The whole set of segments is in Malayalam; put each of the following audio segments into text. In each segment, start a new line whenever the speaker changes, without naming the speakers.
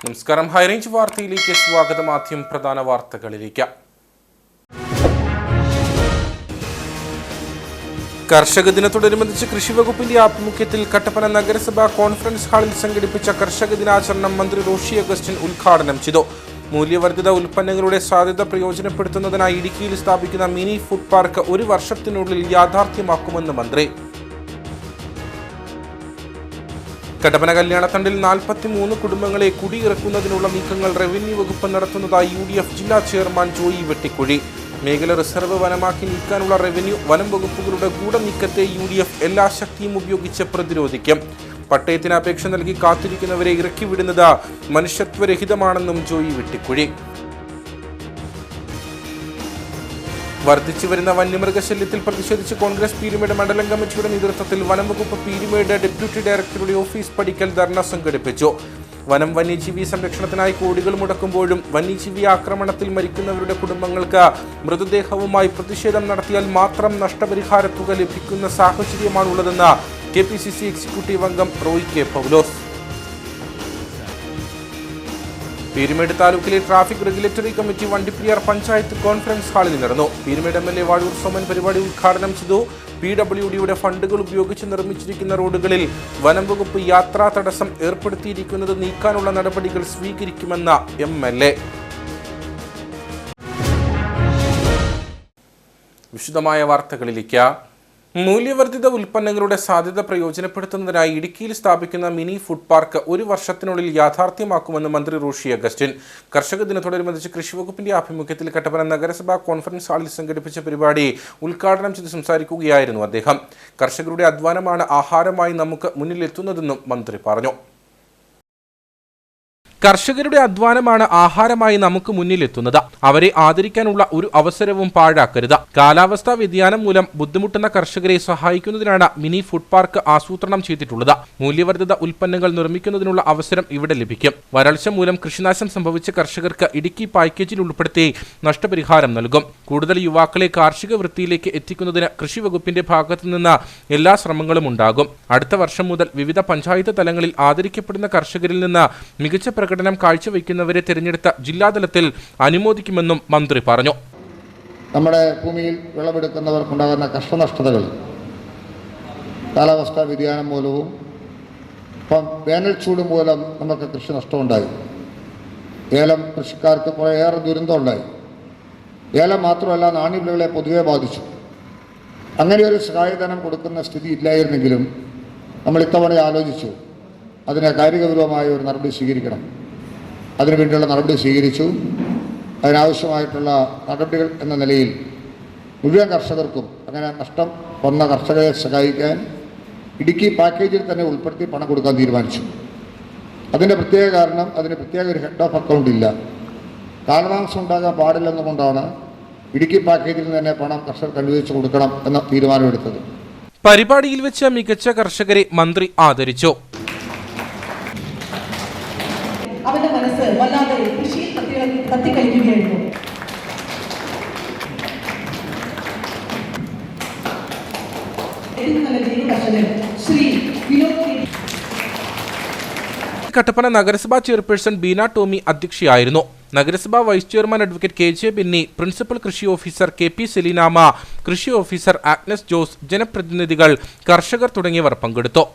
നമസ്കാരം. ഹൈറേഞ്ച് വാർത്തയിലേക്ക് സ്വാഗതം. ആദ്യം പ്രധാന വാർത്തകളിലേക്ക്. കർഷക ദിനത്തോടനുബന്ധിച്ച് കൃഷിവകുപ്പിന്റെ ആഭിമുഖ്യത്തിൽ കട്ടപ്പന നഗരസഭ കോൺഫറൻസ് ഹാളിൽ സംഘടിപ്പിച്ച കർഷക ദിനാചരണം മന്ത്രി റോഷി അഗസ്റ്റിൻ ഉദ്ഘാടനം ചെയ്തു. മൂല്യവർദ്ധിത ഉൽപ്പന്നങ്ങളുടെ സാധ്യത പ്രയോജനപ്പെടുത്തുന്നതിനായി ഇടുക്കിയിൽ സ്ഥാപിക്കുന്ന മിനി ഫുഡ് പാർക്ക് ഒരു വർഷത്തിനുള്ളിൽ യാഥാർത്ഥ്യമാക്കുമെന്ന് മന്ത്രി. കട്ടപ്പന കല്യാണത്തണ്ടിൽ 43 കുടുംബങ്ങളെ കുടിയിറക്കുന്നതിനുള്ള നീക്കങ്ങൾ റവന്യൂ വകുപ്പ് നടത്തുന്നതായി UDF ജില്ലാ ചെയർമാൻ ജോയി വെട്ടിക്കുഴി. മേഖല റിസർവ് വനമാക്കി നീക്കാനുള്ള റവന്യൂ വനം വകുപ്പുകളുടെ ഗൂഢനീക്കത്തെ UDF എല്ലാ ശക്തിയും ഉപയോഗിച്ച് പ്രതിരോധിക്കും. പട്ടയത്തിന് അപേക്ഷ നൽകി കാത്തിരിക്കുന്നവരെ ഇറക്കിവിടുന്നത് മനുഷ്യത്വരഹിതമാണെന്നും ജോയി വെട്ടിക്കുഴി. വർദ്ധിച്ചുവരുന്ന വന്യമൃഗശല്യത്തിൽ പ്രതിഷേധിച്ച് കോൺഗ്രസ് പീരുമേട് മണ്ഡലം കമ്മിറ്റിയുടെ നേതൃത്വത്തിൽ വനംവകുപ്പ് പീരുമേട് ഡെപ്യൂട്ടി ഡയറക്ടറുടെ ഓഫീസ് പടിക്കൽ ധർണ സംഘടിപ്പിച്ചു. വനം വന്യജീവി സംരക്ഷണത്തിനായി കോടികൾ മുടക്കുമ്പോഴും വന്യജീവി ആക്രമണത്തിൽ മരിക്കുന്നവരുടെ കുടുംബങ്ങൾക്ക് മൃതദേഹവുമായി പ്രതിഷേധം നടത്തിയാൽ മാത്രം നഷ്ടപരിഹാര തുക ലഭിക്കുന്ന സാഹചര്യമാണുള്ളതെന്ന് KPCC എക്സിക്യൂട്ടീവ് അംഗം റോയ് കെ പൗലോസ്. പീരുമേട് താലൂക്കിലെ traffic regulatory committee Vandiperiyar panchayat conference ഹാളിൽ നടന്നു. പീരുമേട് MLA വാഴൂർ സോമൻ പരിപാടി ഉദ്ഘാടനം ചെയ്തു. PWDയുടെ ഫണ്ടുകൾ ഉപയോഗിച്ച് നിർമ്മിച്ചിരിക്കുന്ന റോഡുകളിൽ വനം വകുപ്പ് യാത്രാ തടസ്സം ഏർപ്പെടുത്തിയിരിക്കുന്നത് നീക്കാനുള്ള നടപടികൾ സ്വീകരിക്കുമെന്ന MLA. വിശദമായ വാർത്തകളിലേക്ക്. മൂല്യവർദ്ധിത ഉൽപ്പന്നങ്ങളുടെ സാധ്യത പ്രയോജനപ്പെടുത്തുന്നതിനായി ഇടുക്കിയിൽ സ്ഥാപിക്കുന്ന മിനി ഫുഡ് പാർക്ക് ഒരു വർഷത്തിനുള്ളിൽ യാഥാർത്ഥ്യമാക്കുമെന്ന് മന്ത്രി റോഷി അഗസ്റ്റിൻ. കർഷക ദിനത്തോടനുബന്ധിച്ച് കൃഷിവകുപ്പിന്റെ ആഭിമുഖ്യത്തിൽ കട്ടപ്പന നഗരസഭ കോൺഫറൻസ് ഹാളിൽ സംഘടിപ്പിച്ച പരിപാടി ഉദ്ഘാടനം ചെയ്ത് സംസാരിക്കുകയായിരുന്നു അദ്ദേഹം. കർഷകരുടെ അധ്വാനമാണ് ആഹാരമായി നമുക്ക് മുന്നിലെത്തുന്നതെന്നും മന്ത്രി പറഞ്ഞു. കർഷകരുടെ അധ്വാനമാണ് ആഹാരമായി നമുക്ക് മുന്നിലെത്തുന്നത്. അവരെ ആദരിക്കാനുള്ള ഒരു അവസരവും പാഴാക്കരുത്. കാലാവസ്ഥാ വ്യതിയാനം മൂലം ബുദ്ധിമുട്ടുന്ന കർഷകരെ സഹായിക്കുന്നതിനാണ് മിനി ഫുഡ് പാർക്ക് ആസൂത്രണം ചെയ്തിട്ടുള്ളത്. മൂല്യവർദ്ധിത ഉൽപ്പന്നങ്ങൾ നിർമ്മിക്കുന്നതിനുള്ള അവസരം ഇവിടെ ലഭിക്കും. വരൾച്ച മൂലം കൃഷിനാശം സംഭവിച്ച കർഷകർക്ക് ഇടുക്കി പാക്കേജിൽ ഉൾപ്പെടുത്തി നഷ്ടപരിഹാരം നൽകും. കൂടുതൽ യുവാക്കളെ കാർഷിക വൃത്തിയിലേക്ക് എത്തിക്കുന്നതിന് കൃഷി വകുപ്പിന്റെ ഭാഗത്തു നിന്ന് എല്ലാ ശ്രമങ്ങളും ഉണ്ടാകും. അടുത്ത വർഷം മുതൽ വിവിധ പഞ്ചായത്ത് തലങ്ങളിൽ ആദരിക്കപ്പെടുന്ന കർഷകരിൽ നിന്ന് മികച്ച പ്രകടനം കാഴ്ചവെക്കുന്നവരെ തിരഞ്ഞെടുത്ത ജില്ലാതലത്തിൽ അനുമോദിക്കുമെന്നും മന്ത്രി പറഞ്ഞു.
നമ്മുടെ ഭൂമിയിൽ വിളവെടുക്കുന്നവർക്കുണ്ടാകുന്ന കഷ്ടനഷ്ടതകൾ കാലാവസ്ഥാ വ്യതിയാനം മൂലവും ഇപ്പം വേനൽ ചൂട് മൂലം നമുക്ക് കൃഷി നഷ്ടമുണ്ടായി. ഏലം കൃഷിക്കാർക്ക് കുറേയേറെ ദുരന്തമുണ്ടായി. ഏലം മാത്രമല്ല, നാണ്യവിളകളെ പൊതുവെ ബാധിച്ചു. അങ്ങനെ ഒരു സഹായധനം കൊടുക്കുന്ന സ്ഥിതി ഇല്ലായിരുന്നെങ്കിലും നമ്മൾ ഇത്തവണ ആലോചിച്ചു അതിനെ കാര്യഗൗരവമായ ഒരു നടപടി സ്വീകരിക്കണം. അതിനുവേണ്ടിയുള്ള നടപടി സ്വീകരിച്ചു. അതിനാവശ്യമായിട്ടുള്ള നടപടികൾ എന്ന നിലയിൽ മുഴുവൻ കർഷകർക്കും അങ്ങനെ നഷ്ടം വന്ന കർഷകരെ സഹായിക്കാൻ ഇടുക്കി പാക്കേജിൽ തന്നെ ഉൾപ്പെടുത്തി പണം കൊടുക്കാൻ തീരുമാനിച്ചു. അതിൻ്റെ പ്രത്യേക കാരണം അതിന് പ്രത്യേക ഒരു ഹെഡ് ഓഫ് അക്കൗണ്ട് ഇല്ല. കാലതാമസം ഉണ്ടാകാൻ പാടില്ലെന്നുകൊണ്ടാണ് ഇടുക്കി പാക്കേജിൽ നിന്ന് തന്നെ പണം കർഷകർക്ക് അനുവദിച്ചു കൊടുക്കണം എന്ന തീരുമാനമെടുത്തത്.
പരിപാടിയിൽ വെച്ച് മികച്ച കർഷകരെ മന്ത്രി ആദരിച്ചു.
അവന്റെ മനസ്സ് വല്ലാതെ കൃഷിയിൽ തത്തിക്കളിക്കുകയായിരുന്നു.
കട്ടപ്പന നഗരസഭാ ചെയർപേഴ്സൺ ബീന ടോമി അധ്യക്ഷയായിരുന്നു. നഗരസഭാ vice chairman advocate KJ Benny, principal കൃഷി ഓഫീസർ KP സെലീനാമ, കൃഷി ഓഫീസർ ആഗ്നസ് ജോസ്, ജനപ്രതിനിധികൾ, കർഷകർ തുടങ്ങിയവർ പങ്കെടുത്തു.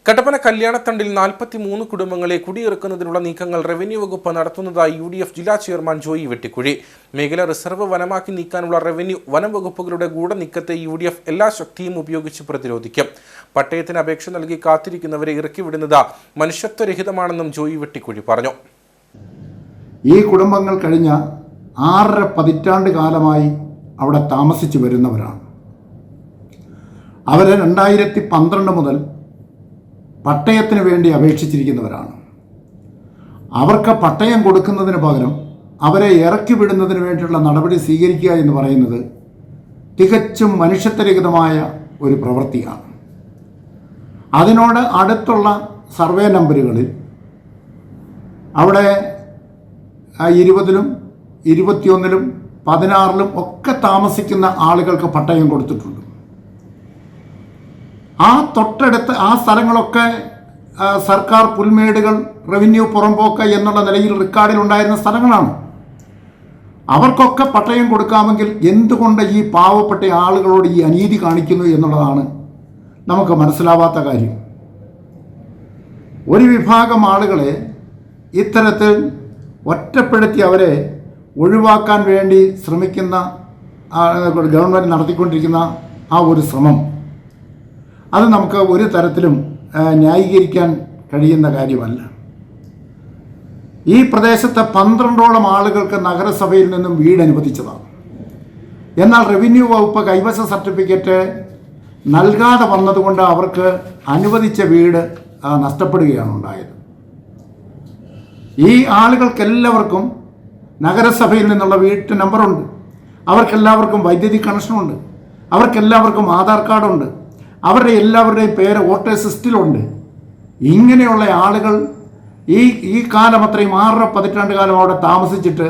കട്ടപ്പന കല്യാണത്തണ്ടിൽ 43 കുടുംബങ്ങളെ കുടിയിറക്കുന്നതിനുള്ള നീക്കങ്ങൾ റവന്യൂ വകുപ്പ് നടത്തുന്നതായി UDF ജില്ലാ ചെയർമാൻ ജോയി വെട്ടിക്കുഴി. മേഖല റിസർവ് വനമാക്കി നീക്കാനുള്ള റവന്യൂ വനം വകുപ്പുകളുടെ ഗൂഢനീക്കത്തെ UDF എല്ലാ ശക്തിയും ഉപയോഗിച്ച് പ്രതിരോധിക്കും. പട്ടയത്തിന് അപേക്ഷ നൽകി കാത്തിരിക്കുന്നവരെ ഇറക്കിവിടുന്നത് മനുഷ്യത്വരഹിതമാണെന്നും ജോയി വെട്ടിക്കുഴി പറഞ്ഞു.
ഈ കുടുംബങ്ങൾ കഴിഞ്ഞ 6.5 പതിറ്റാണ്ട് കാലമായി അവിടെ താമസിച്ചു വരുന്നവരാണ്. അവർ 2012 മുതൽ പട്ടയത്തിന് വേണ്ടി അപേക്ഷിച്ചിരിക്കുന്നവരാണ്. അവർക്ക് പട്ടയം കൊടുക്കുന്നതിന് പകരം അവരെ ഇറക്കി വിടുന്നതിന് വേണ്ടിയുള്ള നടപടി സ്വീകരിക്കുക എന്ന് പറയുന്നത് തികച്ചും മനുഷ്യത്വരഹിതമായ ഒരു പ്രവൃത്തിയാണ്. അതിനോട് അടുത്തുള്ള സർവേ നമ്പറുകളിൽ അവിടെ 20-ലും 21-ലും 16-ലും ഒക്കെ താമസിക്കുന്ന ആളുകൾക്ക് പട്ടയം കൊടുത്തിട്ടുണ്ട്. ആ തൊട്ടടുത്ത് ആ സ്ഥലങ്ങളൊക്കെ സർക്കാർ പുൽമേടുകൾ, റവന്യൂ പുറംപോക്ക് എന്നുള്ള നിലയിൽ റെക്കോർഡിലുണ്ടായിരുന്ന സ്ഥലങ്ങളാണ്. അവർക്കൊക്കെ പട്ടയം കൊടുക്കാമെങ്കിൽ എന്തുകൊണ്ട് ഈ പാവപ്പെട്ട ആളുകളോട് ഈ അനീതി കാണിക്കുന്നു എന്നുള്ളതാണ് നമുക്ക് മനസ്സിലാവാത്ത കാര്യം. ഒരു വിഭാഗം ആളുകളെ ഇത്തരത്തിൽ ഒറ്റപ്പെടുത്തി അവരെ ഒഴിവാക്കാൻ വേണ്ടി ശ്രമിക്കുന്ന ഗവൺമെൻറ് നടത്തിക്കൊണ്ടിരിക്കുന്ന ആ ഒരു ശ്രമം, അത് നമുക്ക് ഒരു തരത്തിലും ന്യായീകരിക്കാൻ കഴിയുന്ന കാര്യമല്ല. ഈ പ്രദേശത്തെ 12ഓളം ആളുകൾക്ക് നഗരസഭയിൽ നിന്നും വീട് അനുവദിച്ചതാണ്. എന്നാൽ റവന്യൂ വകുപ്പ് കൈവശ സർട്ടിഫിക്കറ്റ് നൽകാതെ വന്നതുകൊണ്ട് അവർക്ക് അനുവദിച്ച വീട് നഷ്ടപ്പെടുകയാണ് ഉണ്ടായത്. ഈ ആളുകൾക്കെല്ലാവർക്കും നഗരസഭയിൽ നിന്നുള്ള വീട്ടു നമ്പറുണ്ട്, അവർക്കെല്ലാവർക്കും വൈദ്യുതി കണക്ഷനുണ്ട്, അവർക്കെല്ലാവർക്കും ആധാർ കാർഡുണ്ട്, അവരുടെ എല്ലാവരുടെയും പേര് വോട്ടേഴ്സ് ലിസ്റ്റിലുണ്ട്. ഇങ്ങനെയുള്ള ആളുകൾ ഈ കാലം അത്രയും 6 പതിറ്റാണ്ട് കാലം അവിടെ താമസിച്ചിട്ട്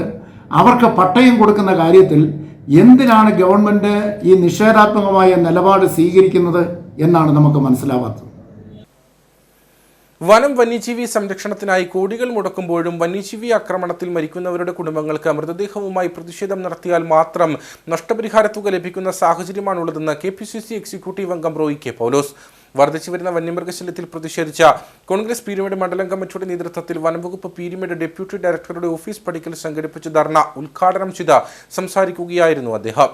അവർക്ക് പട്ടയം കൊടുക്കുന്ന കാര്യത്തിൽ എന്തിനാണ് ഗവൺമെൻറ് ഈ നിഷേധാത്മകമായ നിലപാട് സ്വീകരിക്കുന്നത് എന്നാണ് നമുക്ക് മനസ്സിലാവാത്തത്.
വനം വന്യജീവി സംരക്ഷണത്തിനായി കോടികൾ മുടക്കുമ്പോഴും വന്യജീവി ആക്രമണത്തിൽ മരിക്കുന്നവരുടെ കുടുംബങ്ങൾക്ക് മൃതദേഹവുമായി പ്രതിഷേധം നടത്തിയാൽ മാത്രം നഷ്ടപരിഹാര തുക ലഭിക്കുന്ന സാഹചര്യമാണുള്ളതെന്ന് KPCC എക്സിക്യൂട്ടീവ് അംഗം റോയി കെ പൗലോസ്. വർദ്ധിച്ചു വരുന്ന വന്യമൃഗശല്യത്തിൽ പ്രതിഷേധിച്ച കോൺഗ്രസ് പീരുമേട് മണ്ഡലം കമ്മിറ്റിയുടെ നേതൃത്വത്തിൽ വനംവകുപ്പ് പീരുമേട് ഡെപ്യൂട്ടി ഡയറക്ടറുടെ ഓഫീസ് പടിക്കൽ സംഘടിപ്പിച്ച ധർണ ഉദ്ഘാടനം ചെയ്ത് സംസാരിക്കുകയായിരുന്നു അദ്ദേഹം.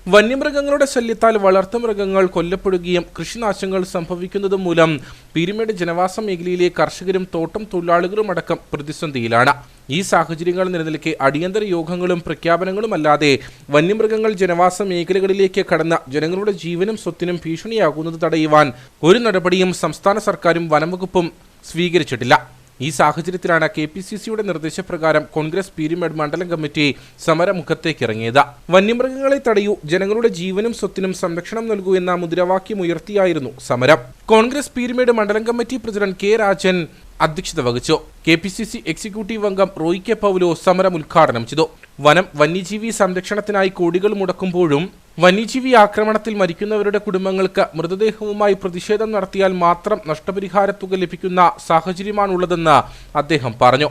വന്യമൃഗങ്ങളുടെ ശല്യത്താൽ വളർത്തുമൃഗങ്ങൾ കൊല്ലപ്പെടുകയും കൃഷിനാശങ്ങൾ സംഭവിക്കുന്നതും മൂലം പീരുമേട് ജനവാസ മേഖലയിലെ കർഷകരും തോട്ടം തൊഴിലാളികളും അടക്കം പ്രതിസന്ധിയിലാണ്. ഈ സാഹചര്യങ്ങൾ നിലനിൽക്കെ അടിയന്തര യോഗങ്ങളും പ്രഖ്യാപനങ്ങളുമല്ലാതെ വന്യമൃഗങ്ങൾ ജനവാസ മേഖലകളിലേക്ക് കടന്ന ജനങ്ങളുടെ ജീവനും സ്വത്തിനും ഭീഷണിയാകുന്നത് തടയുവാൻ ഒരു നടപടിയും സംസ്ഥാന സർക്കാരും വനംവകുപ്പും സ്വീകരിച്ചിട്ടില്ല. ഈ സാഹചര്യത്തിലാണ് KPCCയുടെ നിർദ്ദേശപ്രകാരം കോൺഗ്രസ് പീരുമേട് മണ്ഡലം കമ്മിറ്റി സമരമുഖത്തേക്കിറങ്ങിയത്. വന്യമൃഗങ്ങളെ തടയൂ, ജനങ്ങളുടെ ജീവനും സ്വത്തിനും സംരക്ഷണം നൽകൂ എന്ന മുദ്രാവാക്യം ഉയർത്തിയായിരുന്നു സമരം. കോൺഗ്രസ് പീരുമേട് മണ്ഡലം കമ്മിറ്റി പ്രസിഡന്റ് K രാജൻ അധ്യക്ഷത വഹിച്ചു. KPCC എക്സിക്യൂട്ടീവ് അംഗം റോയി കെ പൗലോസ് സമരം ഉദ്ഘാടനം ചെയ്തു. വനം വന്യജീവി സംരക്ഷണത്തിനായി കോടികൾ മുടക്കുമ്പോഴും വന്യജീവി ആക്രമണത്തിൽ മരിക്കുന്നവരുടെ കുടുംബങ്ങൾക്ക് മൃതദേഹവുമായി പ്രതിഷേധം നടത്തിയാൽ മാത്രം നഷ്ടപരിഹാര തുക ലഭിക്കുന്ന സാഹചര്യമാണുള്ളതെന്ന് അദ്ദേഹം പറഞ്ഞു.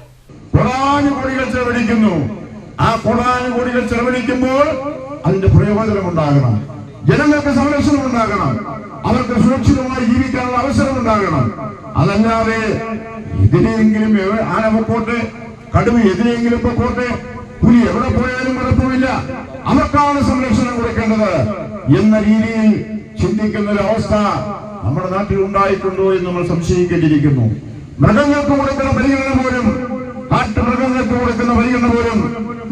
കോടികൾ ചെലവഴിക്കുമ്പോൾ അതിന്റെ പ്രയോജനം ഉണ്ടാകണം, ജനങ്ങൾക്ക് സംരക്ഷണം ഉണ്ടാകണം, അവർക്ക് സുരക്ഷിതമായി ജീവിക്കാനുള്ള അവസരം ഉണ്ടാകണം. അതല്ലാതെ എതിരെയെങ്കിലും ആന പൊക്കോട്ടെ, കടുവ എതിരെയെങ്കിലും പൊക്കോട്ടെ, പുലി എവിടെ പോയാലും കുഴപ്പമില്ല, അവർക്കാണ് സംരക്ഷണം കൊടുക്കേണ്ടത് എന്ന രീതിയിൽ ചിന്തിക്കുന്ന ഒരു അവസ്ഥ നമ്മുടെ നാട്ടിൽ ഉണ്ടായിട്ടുണ്ടോ എന്ന് നമ്മൾ സംശയിക്കേണ്ടിയിരിക്കുന്നു. മൃഗങ്ങൾക്ക് കൊടുക്കുന്ന പരിഗണന പോലും, കാട്ടുമൃഗങ്ങൾക്ക് കൊടുക്കുന്ന പരിഗണന പോലും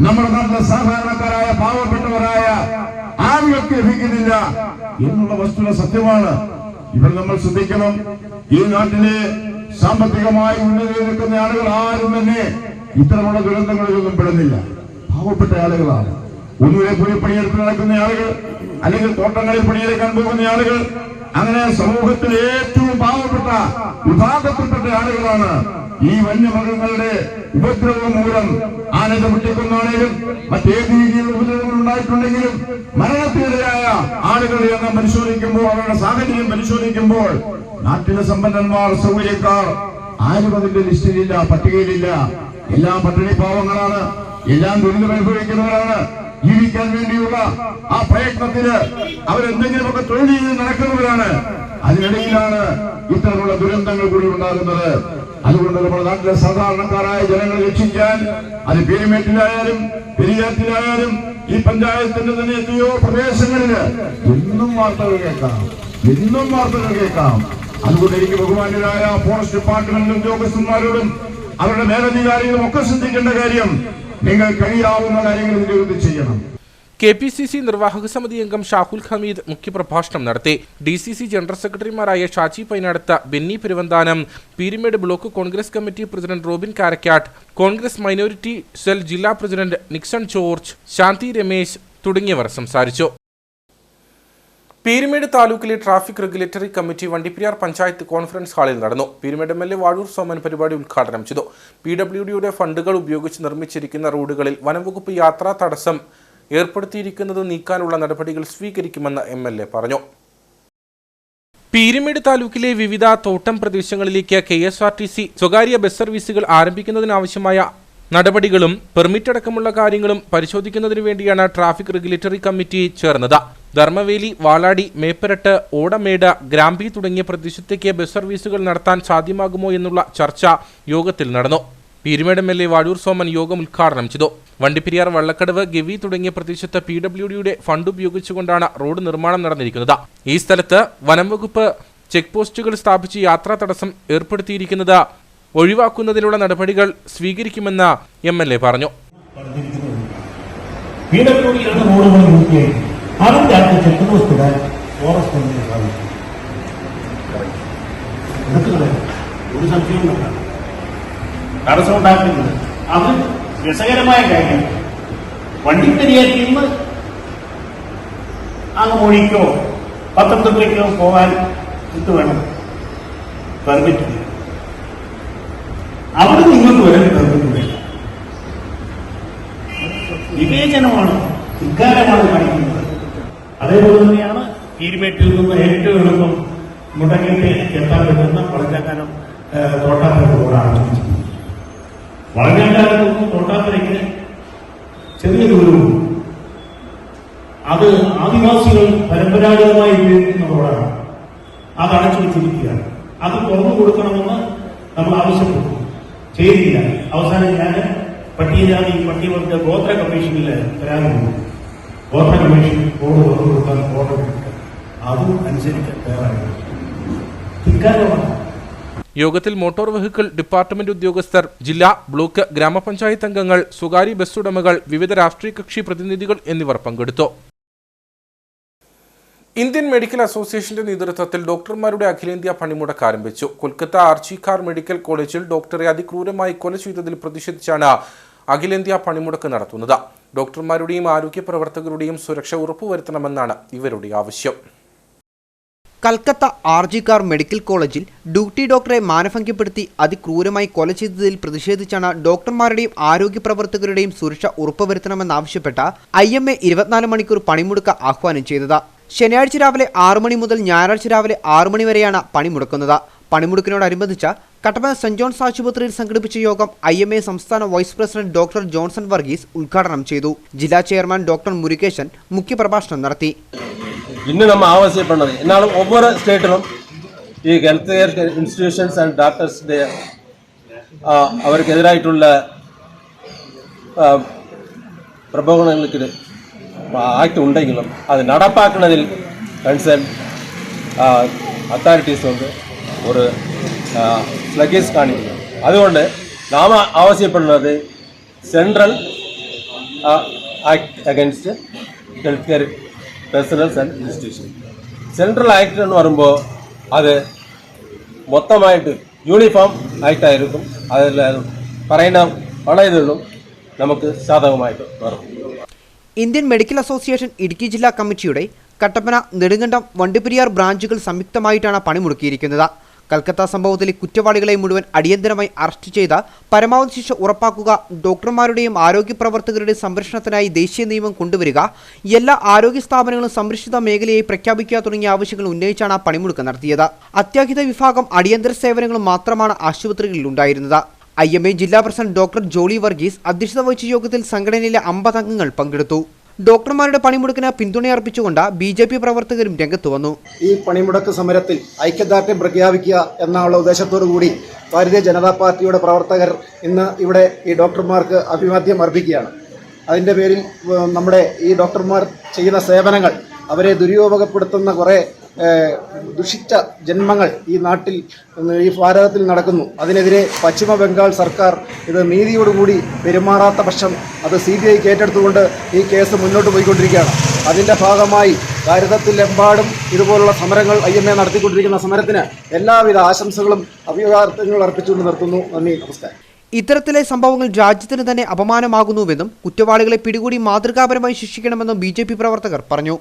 നമ്മുടെ നാട്ടിലെ സാധാരണക്കാരായ പാവപ്പെട്ടവരായ ആളുകൾക്ക് ലഭിക്കുന്നില്ല എന്നുള്ള വസ്തുത സത്യമാണ്. ഇവിടെ നമ്മൾ ശ്രദ്ധിക്കണം. ഈ നാട്ടിലെ സാമ്പത്തികമായി ഉന്നതിയിൽ നിൽക്കുന്ന ആളുകൾ ആരും തന്നെ ഇത്തരമുള്ള ദുരന്തങ്ങളിലൊന്നും പെടുന്നില്ല. പാവപ്പെട്ട ആളുകളാണ്. ഒന്നുകിലെ കൂലിപ്പണിയെടുത്ത് നടക്കുന്ന ആളുകൾ, അല്ലെങ്കിൽ തോട്ടങ്ങളിൽ പണിയെടുക്കാൻ പോകുന്ന ആളുകൾ, അങ്ങനെ സമൂഹത്തിൽ ഏറ്റവും പാവപ്പെട്ട വിഭാഗത്തിൽപ്പെട്ട ആളുകളാണ് ഈ വന്യമൃഗങ്ങളുടെ ഉപദ്രവം മൂലം ആനന്ദ പൊട്ടിക്കൊന്നാണെങ്കിലും മറ്റേത് രീതിയിലുള്ള ഉപദ്രവങ്ങൾ ഉണ്ടായിട്ടുണ്ടെങ്കിലും മരണത്തിനിരയായ ആളുകളെ നാം പരിശോധിക്കുമ്പോൾ, അവരുടെ സാഹചര്യം പരിശോധിക്കുമ്പോൾ നാട്ടിലെ സമ്പന്നന്മാർ, സൗകര്യക്കാർ ആരും അതിന്റെ ലിസ്റ്റിലില്ല, പട്ടികയിലില്ല. എല്ലാം പട്ടിണി പാവങ്ങളാണ്, എല്ലാം ദുരിതമനുഭവിക്കുന്നവരാണ്. ജീവിക്കാൻ വേണ്ടിയുള്ള ആ പ്രയത്നത്തിന് അവരെന്തെങ്കിലുമൊക്കെ തൊഴിൽ ചെയ്ത് നടക്കുന്നവരാണ്. അതിനിടയിലാണ് ഇത്തരമുള്ള ദുരന്തങ്ങൾ കൂടി ഉണ്ടാകുന്നത്. അതുകൊണ്ട് നമ്മുടെ നാട്ടിലെ സാധാരണക്കാരായ ജനങ്ങളെ രക്ഷിക്കാൻ, അത് പീരുമേട്ടിലായാലും പെരിയാറ്റിലായാലും ഈ പഞ്ചായത്തിന്റെ തന്നെ എത്രയോ പ്രദേശങ്ങളില് എന്നും വാർത്തകൾ കേൾക്കാം. അതുകൊണ്ട് എനിക്ക് ബഹുമാന്യരായ ഫോറസ്റ്റ് ഡിപ്പാർട്ട്മെന്റ് ഉദ്യോഗസ്ഥന്മാരോടും അവരുടെ മേലധികാരികളും ഒക്കെ ശ്രദ്ധിക്കേണ്ട കാര്യം, നിങ്ങൾ കഴിയാവുന്ന കാര്യങ്ങൾ ഇതിൽ ചെയ്യണം.
KPCC നിർവാഹക സമിതി അംഗം ഷാഹുൽ ഹമീദ് മുഖ്യപ്രഭാഷണം നടത്തി. DCC ജനറൽ സെക്രട്ടറിമാരായ Shaji Painadath, Benny Peruvanthanam, Peermade block Congress committee president Robin Karakkattu, Congress minority cell ജില്ലാ പ്രസിഡന്റ് നിക്സൺ ജോർജ്, ശാന്തി രമേശ് തുടങ്ങിയവർ സംസാരിച്ചു. പീരുമേട് താലൂക്കിലെ traffic regulatory committee Vandiperiyar panchayat conference ഹാളിൽ നടന്നു. പീരുമേട് MLA വാഴൂർ സോമൻ പരിപാടി ഉദ്ഘാടനം ചെയ്തു. PWDയുടെ ഫണ്ടുകൾ ഉപയോഗിച്ച് നിർമ്മിച്ചിരിക്കുന്ന റോഡുകളിൽ വനംവകുപ്പ് യാത്രാ തടസ്സം ഏർപ്പെടുത്തിയിരിക്കുന്നത് നീക്കാനുള്ള നടപടികൾ സ്വീകരിക്കുമെന്ന് MLA പറഞ്ഞു. പീരുമേട് താലൂക്കിലെ വിവിധ തോട്ടം പ്രദേശങ്ങളിലേക്ക് KSRTC സ്വകാര്യ ബസ് സർവീസുകൾ ആരംഭിക്കുന്നതിനാവശ്യമായ നടപടികളും പെർമിറ്റ് അടക്കമുള്ള കാര്യങ്ങളും പരിശോധിക്കുന്നതിനു വേണ്ടിയാണ് ട്രാഫിക് റെഗുലേറ്ററി കമ്മിറ്റി ചേർന്നത്. ധർമ്മവേലി, വാളാടി, മേപ്പരട്ട്, ഓടമേട്, ഗ്രാമ്പി തുടങ്ങിയ പ്രദേശത്തേക്ക് ബസ് സർവീസുകൾ നടത്താൻ സാധ്യമാകുമോ എന്നുള്ള ചർച്ച യോഗത്തിൽ നടന്നു. പീരുമേട് MLA വാഴൂർ സോമൻ യോഗം ഉദ്ഘാടനം ചെയ്തു. വണ്ടിപ്പെരിയാർ, വള്ളക്കടവ്, ഗവി തുടങ്ങിയ പ്രദേശത്ത് PWDയുടെ ഫണ്ട് ഉപയോഗിച്ചുകൊണ്ടാണ് റോഡ് നിർമ്മാണം നടന്നിരിക്കുന്നത്. ഈ സ്ഥലത്ത് വനം വകുപ്പ് ചെക്ക് പോസ്റ്റുകൾ സ്ഥാപിച്ച് യാത്രാ തടസ്സം ഏർപ്പെടുത്തിയിരിക്കുന്നത് ഒഴിവാക്കുന്നതിനുള്ള നടപടികൾ സ്വീകരിക്കുമെന്ന് MLA പറഞ്ഞു.
തടസ്സമുണ്ടാക്കുന്നത് അത് രസകരമായ കാര്യം. വണ്ടിപ്പെരിയാറിൽ നിന്ന് അങ്ങ് മൊഴിക്കോ പത്തനംതിട്ടയ്ക്കോ പോകാൻ ഇത് വേണം പെർമിറ്റ്. അവിടെ നിങ്ങൾക്ക് വരാൻ പെർമിറ്റ് വിവേചനമാണ്, ധിക്കാരമാണ് കാണിക്കുന്നത്. അതേപോലെ തന്നെയാണ് പീരുമേട്ടിൽ നിന്ന് ഏറ്റവും എളുപ്പം മുടങ്ങിയിട്ട് എത്താൻ പറ്റുന്ന വളഞ്ഞാക്കാനം തോട്ടാപ്പുര റോഡാണ്. വളഞ്ഞാക്കാനത്ത് നിന്ന് തോട്ടാപ്പുരയ്ക്ക് ചെറിയ ദൂരവും അത് ആദിവാസികൾ പരമ്പരാഗതമായി ഉപയോഗിക്കുന്ന റോഡാണ്. അത് അടച്ചു വെച്ചിരിക്കുകയാണ്. അത് തുറന്നു കൊടുക്കണമെന്ന് നമ്മൾ ആവശ്യപ്പെട്ടു, ചെയ്തില്ല. അവസാനം ഞാൻ പട്ടികജാതി പട്ടികവർഗ ഗോത്ര കമ്മീഷനിൽ പരാതി കൊടുത്തു. ഗോത്ര കമ്മീഷൻ റോഡ് തുറന്നു കൊടുക്കാൻ ഓർഡർ കിട്ടുക, അതും അനുസരിക്കാൻ തയ്യാറായി. ധിക്കാരമാണ്.
യോഗത്തിൽ മോട്ടോർ വെഹിക്കിൾ ഡിപ്പാർട്ട്മെന്റ് ഉദ്യോഗസ്ഥർ, ജില്ലാ, ബ്ലോക്ക്, ഗ്രാമപഞ്ചായത്ത് അംഗങ്ങൾ, സ്വകാര്യ ബസ് ഉടമകൾ, വിവിധ രാഷ്ട്രീയ കക്ഷി പ്രതിനിധികൾ എന്നിവർ പങ്കെടുത്തു. ഇന്ത്യൻ മെഡിക്കൽ അസോസിയേഷന്റെ നേതൃത്വത്തിൽ ഡോക്ടർമാരുടെ അഖിലേന്ത്യാ പണിമുടക്ക് ആരംഭിച്ചു. കൊൽക്കത്ത ആർജിക്കാർ മെഡിക്കൽ കോളേജിൽ ഡോക്ടറെ അതിക്രൂരമായി കൊല ചെയ്തതിൽ പ്രതിഷേധിച്ചാണ് അഖിലേന്ത്യാ പണിമുടക്ക് നടത്തുന്നത്. ഡോക്ടർമാരുടെയും ആരോഗ്യ പ്രവർത്തകരുടെയും സുരക്ഷ ഉറപ്പുവരുത്തണമെന്നാണ് ഇവരുടെ ആവശ്യം.
കൽക്കത്ത ആർജിക്കാർ മെഡിക്കൽ കോളേജിൽ ഡ്യൂട്ടി ഡോക്ടറെ മാനഭംഗപ്പെടുത്തി അതിക്രൂരമായി കൊല ചെയ്തതിൽ പ്രതിഷേധിച്ചാണ് ഡോക്ടർമാരുടെയും ആരോഗ്യ പ്രവർത്തകരുടെയും സുരക്ഷ ഉറപ്പുവരുത്തണമെന്നാവശ്യപ്പെട്ട IMA 24 മണിക്കൂർ പണിമുടക്ക് ആഹ്വാനം ചെയ്തത്. ശനിയാഴ്ച രാവിലെ 6 മണി മുതൽ ഞായറാഴ്ച രാവിലെ 6 മണി വരെയാണ് പണിമുടക്കുന്നത്. പണിമുടക്കിനോടനുബന്ധിച്ച് കട്ടപ്പന സെന്റ് ജോൺസ് ആശുപത്രിയിൽ സംഘടിപ്പിച്ച യോഗം IMA സംസ്ഥാന vice president doctor Johnson Varghese ഉദ്ഘാടനം ചെയ്തു. ജില്ലാ ചെയർമാൻ ഡോക്ടർ മുരുകേശൻ മുഖ്യപ്രഭാഷണം നടത്തി.
இன்னும் நம்ம அவசியப்படுறது என்னாலும் ஒவ்வொரு ஸ்டேட்டிலும் health care institutions and doctors அவருக்கு எதிராയിട്ടുള്ള പ്രബോധനങ്ങൾക്ക് ആക്ട് ഉണ്ടെങ്കിലും അത് നടപ്പാക്കുന്നതിൽ കൺസേൺ അതോറിറ്റീസ് ഒരു സ്ലഗേജ് കാണിക്കുന്നു. അതുകൊണ്ട് നാം ആവശ്യപ്പെടുന്നത് central act against health care personnels and institution. Central act എന്ന് പറയുമ്പോൾ അത് മൊത്തമായിട്ട് യൂണിഫോം ആക്ടായിരിക്കും. അതിൽ പറയുന്ന പല ഇതിലും നമുക്ക് സാധകമായിട്ട് വരും.
ഇന്ത്യൻ മെഡിക്കൽ അസോസിയേഷൻ ഇടുക്കി ജില്ലാ കമ്മിറ്റിയുടെ കട്ടപ്പന, നെടുങ്കണ്ടം, വണ്ടിപ്പെരിയാർ ബ്രാഞ്ചുകൾ സംയുക്തമായിട്ടാണ് പണിമുടക്കിയിരിക്കുന്നത്. കൽക്കത്ത സംഭവത്തിലെ കുറ്റവാളികളെ മുഴുവൻ അടിയന്തരമായി അറസ്റ്റ് ചെയ്ത് പരമാവധി ശിക്ഷ ഉറപ്പാക്കുക, ഡോക്ടർമാരുടെയും ആരോഗ്യ പ്രവർത്തകരുടെയും സംരക്ഷണത്തിനായി ദേശീയ നിയമം കൊണ്ടുവരിക, എല്ലാ ആരോഗ്യ സ്ഥാപനങ്ങളും സംരക്ഷിത മേഖലയായി പ്രഖ്യാപിക്കുക തുടങ്ങിയ ആവശ്യങ്ങൾ ഉന്നയിച്ചാണ് പണിമുടക്ക് നടത്തിയത്. അത്യാഹിത വിഭാഗം അടിയന്തര സേവനങ്ങളും മാത്രമാണ് ആശുപത്രികളിൽ ഉണ്ടായിരുന്നത്. IMA ജില്ലാ പ്രസിഡന്റ് ഡോക്ടർ ജോളി വർഗീസ് അധ്യക്ഷത വഹിച്ച യോഗത്തിൽ സംഘടനയിലെ 50 അംഗങ്ങൾ പങ്കെടുത്തു. ഡോക്ടർമാരുടെ പണിമുടക്കിന് പിന്തുണയർപ്പിച്ചുകൊണ്ട് BJP പ്രവർത്തകരും രംഗത്ത് വന്നു.
ഈ പണിമുടക്ക് സമരത്തിൽ ഐക്യദാർഢ്യം പ്രഖ്യാപിക്കുക എന്നുള്ള ഉദ്ദേശത്തോടു കൂടി ഭാരതീയ ജനതാ പാർട്ടിയുടെ പ്രവർത്തകർ ഇന്ന് ഇവിടെ ഈ ഡോക്ടർമാർക്ക് അഭിവാദ്യം അർപ്പിക്കുകയാണ്. അതിൻ്റെ പേരിൽ നമ്മുടെ ഈ ഡോക്ടർമാർ ചെയ്യുന്ന സേവനങ്ങൾ, അവരെ ദുരുപയോഗപ്പെടുത്തുന്ന കുറേ ദുഷിച്ച ജന്മങ്ങൾ ഈ നാട്ടിൽ, ഈ ഭാരതത്തിൽ നടക്കുന്നു. അതിനെതിരെ പശ്ചിമ ബംഗാൾ സർക്കാർ ഇത് നീതിയോടുകൂടി പെരുമാറാത്ത പക്ഷം അത് CBI ഏറ്റെടുത്തുകൊണ്ട് ഈ കേസ് മുന്നോട്ട് പോയിക്കൊണ്ടിരിക്കുകയാണ്. അതിൻ്റെ ഭാഗമായി ഭാരതത്തിലെമ്പാടും ഇതുപോലുള്ള സമരങ്ങൾ IMA നടത്തിക്കൊണ്ടിരിക്കുന്ന സമരത്തിന് എല്ലാവിധ ആശംസകളും അഭിവാദ്യങ്ങളും അർപ്പിച്ചുകൊണ്ട് നിർത്തുന്നു. നന്ദി, നമസ്കാരം.
ഇത്തരത്തിലെ സംഭവങ്ങൾ രാജ്യത്തിന് തന്നെ അപമാനമാകുന്നുവെന്നും കുറ്റവാളികളെ പിടികൂടി മാതൃകാപരമായി ശിക്ഷിക്കണമെന്നും BJP പ്രവർത്തകർ പറഞ്ഞു.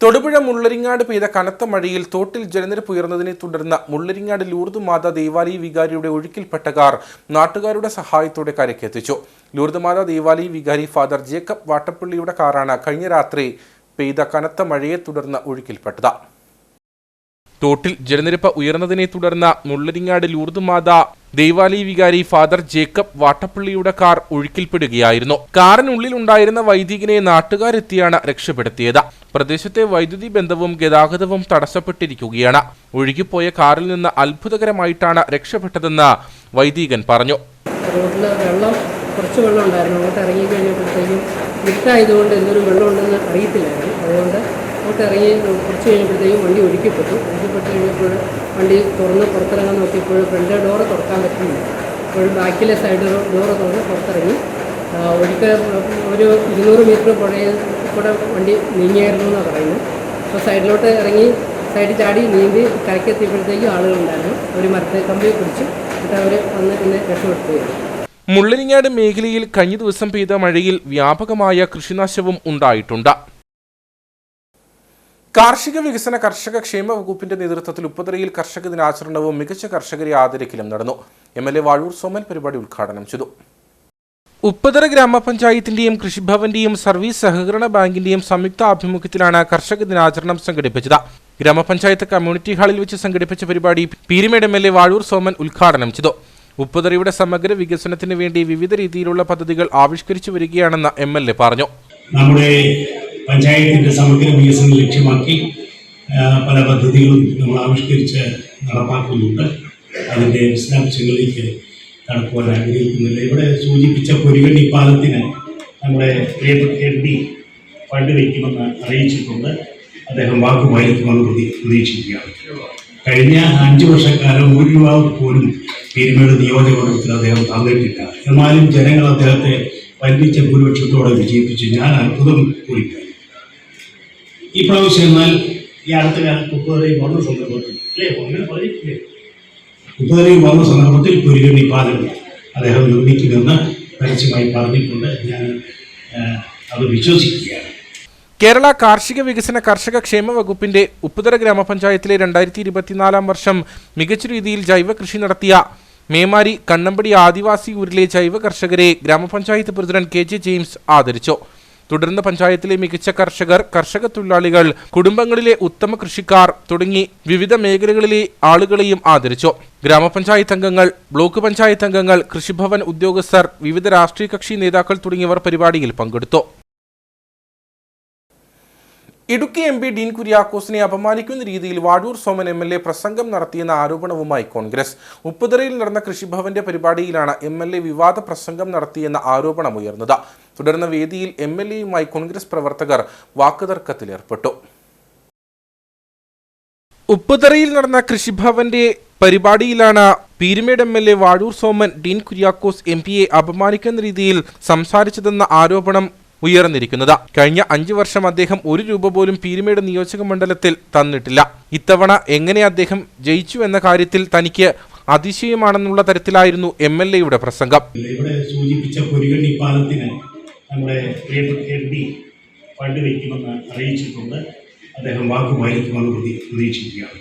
തൊടുപുഴ മുള്ളരിങ്ങാട് പെയ്ത കനത്ത മഴയിൽ തോട്ടിൽ ജലനിരപ്പ് ഉയർന്നതിനെ തുടർന്ന് മുള്ളരിങ്ങാട് ലൂർദ് മാതാ ദേവാലയ വികാരിയുടെ ഒഴുക്കിൽപ്പെട്ട കാർ നാട്ടുകാരുടെ സഹായത്തോടെ കരയ്ക്കെത്തിച്ചു. ലൂർദ് മാതാ ദേവാലയ വികാരി ഫാദർ ജേക്കബ് വാട്ടപ്പള്ളിയുടെ കാറാണ് കഴിഞ്ഞ രാത്രി പെയ്ത കനത്ത മഴയെ തുടർന്ന് ഒഴുക്കിൽപ്പെട്ടത്. തോട്ടിൽ ജലനിരപ്പ് ഉയർന്നതിനെ തുടർന്ന് മുള്ളരിങ്ങാട് ലൂർദ് മാതാ ദേവാലയ വികാരി ഫാദർ ജേക്കബ് വാട്ടപ്പള്ളിയുടെ കാർ ഒഴുക്കിൽപ്പെടുകയായിരുന്നു. കാറിനുള്ളിൽ ഉണ്ടായിരുന്ന വൈദികനെ നാട്ടുകാരെത്തിയാണ് രക്ഷപ്പെടുത്തിയത്. പ്രദേശത്തെ വൈദ്യുതി ബന്ധവും ഗതാഗതവും തടസ്സപ്പെട്ടിരിക്കുകയാണ്. ഒഴുകിപ്പോയ കാറിൽ നിന്ന് അത്ഭുതകരമായിട്ടാണ് രക്ഷപ്പെട്ടതെന്ന് വൈദികൻ പറഞ്ഞു.
റോഡിൽ കുറച്ച് വെള്ളം ഉണ്ടായിരുന്നു. അങ്ങോട്ട് ഇറങ്ങി കഴിഞ്ഞപ്പോഴത്തേക്കും ഇരുട്ടായതുകൊണ്ട് എന്തൊരു വെള്ളം ഉണ്ടെന്ന് അറിയത്തില്ലായിരുന്നു. അതുകൊണ്ട് അങ്ങോട്ട് ഇറങ്ങി കുറച്ച് കഴിഞ്ഞപ്പോഴത്തേക്കും വണ്ടി ഒഴുക്കിപ്പെട്ടു കഴിഞ്ഞപ്പോൾ വണ്ടി തുറന്ന് പുറത്തിറങ്ങാൻ നോക്കിയപ്പോൾ ഫ്രണ്ട് ഡോറ് തുറക്കാൻ പറ്റുന്നില്ല. അപ്പോൾ ബാക്കിലെ സൈഡ് ഡോറ് തുറന്ന് പുറത്തിറങ്ങി ഒഴുക്ക് ഒരു 200 മീറ്റർ കൂടെ വണ്ടി നീങ്ങിയായിരുന്നു എന്നാണ് പറയുന്നത്. അപ്പോൾ സൈഡിലോട്ട് ഇറങ്ങി സൈഡിൽ ചാടി നീന്തി കരക്കെത്തിയപ്പോഴത്തേക്കും ആളുകളുണ്ടായിരുന്നു. ഒരു മരത്തെ കമ്പി പിടിച്ച് എന്നിട്ട് അവർ വന്ന് പിന്നെ രക്ഷപ്പെടുത്തുകയായിരുന്നു.
മുള്ളരിങ്ങാട് മേഖലയിൽ കഴിഞ്ഞ ദിവസം പെയ്ത മഴയിൽ വ്യാപകമായ കൃഷിനാശവും ഉണ്ടായിട്ടുണ്ട്. കാർഷിക വികസന കർഷക ക്ഷേമ വകുപ്പിന്റെ നേതൃത്വത്തിൽ ഉപ്പുതറയിൽ കർഷക ദിനാചരണവും മികച്ച കർഷകരെ ആദരിക്കലും നടന്നു. MLA വാഴൂർ സോമൻ പരിപാടി ഉദ്ഘാടനം ചെയ്തു. ഉപ്പുതറ ഗ്രാമപഞ്ചായത്തിന്റെയും കൃഷിഭവന്റെയും സർവീസ് സഹകരണ ബാങ്കിന്റെയും സംയുക്ത ആഭിമുഖ്യത്തിലാണ് കർഷക ദിനാചരണം സംഘടിപ്പിച്ചത്. ഗ്രാമപഞ്ചായത്ത് കമ്മ്യൂണിറ്റി ഹാളിൽ വെച്ച് സംഘടിപ്പിച്ച പരിപാടി പീരുമേട് MLA വാഴൂർ സോമൻ ഉദ്ഘാടനം ചെയ്തു. ഉപ്പുതറയുടെ സമഗ്ര വികസനത്തിന് വേണ്ടി വിവിധ രീതിയിലുള്ള പദ്ധതികൾ ആവിഷ്കരിച്ചു വരികയാണെന്ന് MLA പറഞ്ഞു.
നമ്മുടെ പഞ്ചായത്തിന്റെ സമഗ്ര വികസനം ലക്ഷ്യമാക്കി പല പദ്ധതികളും നമ്മൾ ആവിഷ്കരിച്ച് നടപ്പാക്കുന്നുണ്ട്. അതിൻ്റെ വിശദാംശങ്ങളിലേക്ക് കടക്കുവാൻ ആഗ്രഹിക്കുന്നില്ല. ഇവിടെ സൂചിപ്പിച്ച പൊരികണ്ണി പാലത്തിന് നമ്മുടെ പ്രിയപ്പെട്ട MP ഫണ്ട് വയ്ക്കുമെന്ന് അറിയിച്ചിട്ടുണ്ട്. അദ്ദേഹം വാക്കുപാലിക്കുമെന്ന് പ്രതീക്ഷിക്കുകയാണ്. കഴിഞ്ഞ 5 വർഷക്കാലം 1 രൂപ പോലും പീരുമേട് നിയോജകമണ്ഡലത്തിൽ അദ്ദേഹം തന്നിട്ടില്ല. എന്നാലും ജനങ്ങൾ അദ്ദേഹത്തെ വൻപിച്ച ഭൂരിപക്ഷത്തോടെ വിജയിപ്പിച്ചു. ഞാൻ അത്ഭുതം കുറിക്കുന്നു. ഈ പ്രാവശ്യം എന്നാൽ ഈ അടുത്ത കാലത്ത് ഉപ്പുതറയിൽ വന്ന സന്ദർഭത്തിൽ ഉപ്പുതറയിൽ വന്ന സന്ദർഭത്തിൽ പൊരികണ്ണി പാലം അദ്ദേഹം നിർമ്മിക്കുമെന്ന് പരസ്യമായി പറഞ്ഞിട്ടുണ്ട്. ഞാൻ അത് വിശ്വസിക്കുകയാണ്.
കേരള കാർഷിക വികസന കർഷക ക്ഷേമ വകുപ്പിന്റെ ഉപ്പുതറ ഗ്രാമപഞ്ചായത്തിലെ 2024 വർഷം മികച്ച രീതിയിൽ ജൈവ കൃഷി നടത്തിയ മേമാരി കണ്ണമ്പടി ആദിവാസി ഊരിലെ ജൈവ കർഷകരെ ഗ്രാമപഞ്ചായത്ത് പ്രസിഡന്റ് KJ ജെയിംസ് ആദരിച്ചു. തുടർന്ന് പഞ്ചായത്തിലെ മികച്ച കർഷകർ, കർഷക തൊഴിലാളികൾ, കുടുംബങ്ങളിലെ ഉത്തമ കൃഷിക്കാർ തുടങ്ങി വിവിധ മേഖലകളിലെ ആളുകളെയും ആദരിച്ചു. ഗ്രാമപഞ്ചായത്ത് അംഗങ്ങൾ, ബ്ലോക്ക് പഞ്ചായത്ത് അംഗങ്ങൾ, കൃഷിഭവൻ ഉദ്യോഗസ്ഥർ, വിവിധ രാഷ്ട്രീയ കക്ഷി നേതാക്കൾ തുടങ്ങിയവർ പരിപാടിയിൽ പങ്കെടുത്തു. ഇടുക്കി MP ഡീൻ കുര്യാക്കോസിനെ അപമാനിക്കുന്ന രീതിയിൽ വാഴൂർ സോമൻ MLA പ്രസംഗം നടത്തിയെന്ന ആരോപണവുമായി കോൺഗ്രസ്. ഉപ്പുതറയിൽ നടന്ന കൃഷിഭവന്റെ പരിപാടിയിലാണ് MLA വിവാദ പ്രസംഗം നടത്തിയെന്ന ആരോപണമുയർന്നത്. തുടർന്ന് വേദിയിൽ MLAയുമായി കോൺഗ്രസ് പ്രവർത്തകർ വാക്കുതർക്കത്തിലേർപ്പെട്ടു. ഉപ്പുതറയിൽ നടന്ന കൃഷിഭവന്റെ പരിപാടിയിലാണ് പീരുമേട് MLA വാഴൂർ സോമൻ ഡീൻ കുര്യാക്കോസ് MPയെ അപമാനിക്കുന്ന രീതിയിൽ സംസാരിച്ചതെന്ന ആരോപണം ഉയർന്നിരിക്കുന്നത്. കഴിഞ്ഞ 5 വർഷം അദ്ദേഹം 1 രൂപ പോലും പീരുമേട് നിയോജക മണ്ഡലത്തിൽ തന്നിട്ടില്ല. ഇത്തവണ എങ്ങനെ അദ്ദേഹം ജയിച്ചു എന്ന കാര്യത്തിൽ തനിക്ക് അതിശയമാണെന്നുള്ള തരത്തിലായിരുന്നു MLAയുടെ പ്രസംഗം.
ഇവിടെ സൂചിപ്പിച്ച പൊരികണ്ണി പാലത്തിന് നമ്മുടെ പ്രിയപ്പെട്ട MP ഫണ്ട് വയ്ക്കുമെന്ന് അറിയിച്ചിട്ടുണ്ട്. അദ്ദേഹം വാക്കുപാലിക്കുമെന്ന് പ്രതീക്ഷിക്കുകയാണ്.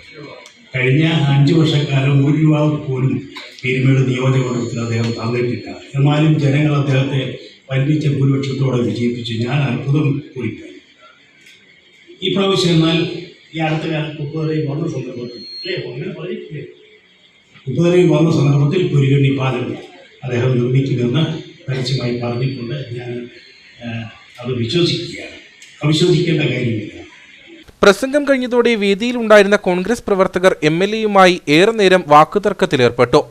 കഴിഞ്ഞ 5 വർഷക്കാലം 1 രൂപ പോലും പീരുമേട് നിയോജകമണ്ഡലത്തിൽ അദ്ദേഹം തന്നിട്ടില്ല. എന്നാലും ജനങ്ങൾ അദ്ദേഹത്തെ വൻപിച്ച ഭൂരിപക്ഷത്തോടെ വിജയിപ്പിച്ചു. ഞാൻ അത്ഭുതം കുറിക്കുന്നു. ഈ പ്രാവശ്യം എന്നാൽ ഈ അടുത്ത കാലത്ത് ഉപ്പുതറയിൽ വന്ന സന്ദർഭത്തിൽ ഉപ്പുതറയിൽ വന്ന സന്ദർഭത്തിൽ പൊരികണ്ണി പാലം അദ്ദേഹം നിർമ്മിക്കുമെന്ന് പരസ്യമായി പറഞ്ഞിട്ടുണ്ട്. ഞാൻ അത് വിശ്വസിക്കുകയാണ്. അവിശ്വസിക്കേണ്ട കാര്യമില്ല.
പ്രസംഗം കഴിഞ്ഞതോടെ വേദിയിൽ ഉണ്ടായിരുന്ന കോൺഗ്രസ് പ്രവർത്തകർ MLAയുമായി ഏറെ നേരം വാക്കുതർക്കത്തിലേർപ്പെട്ടു.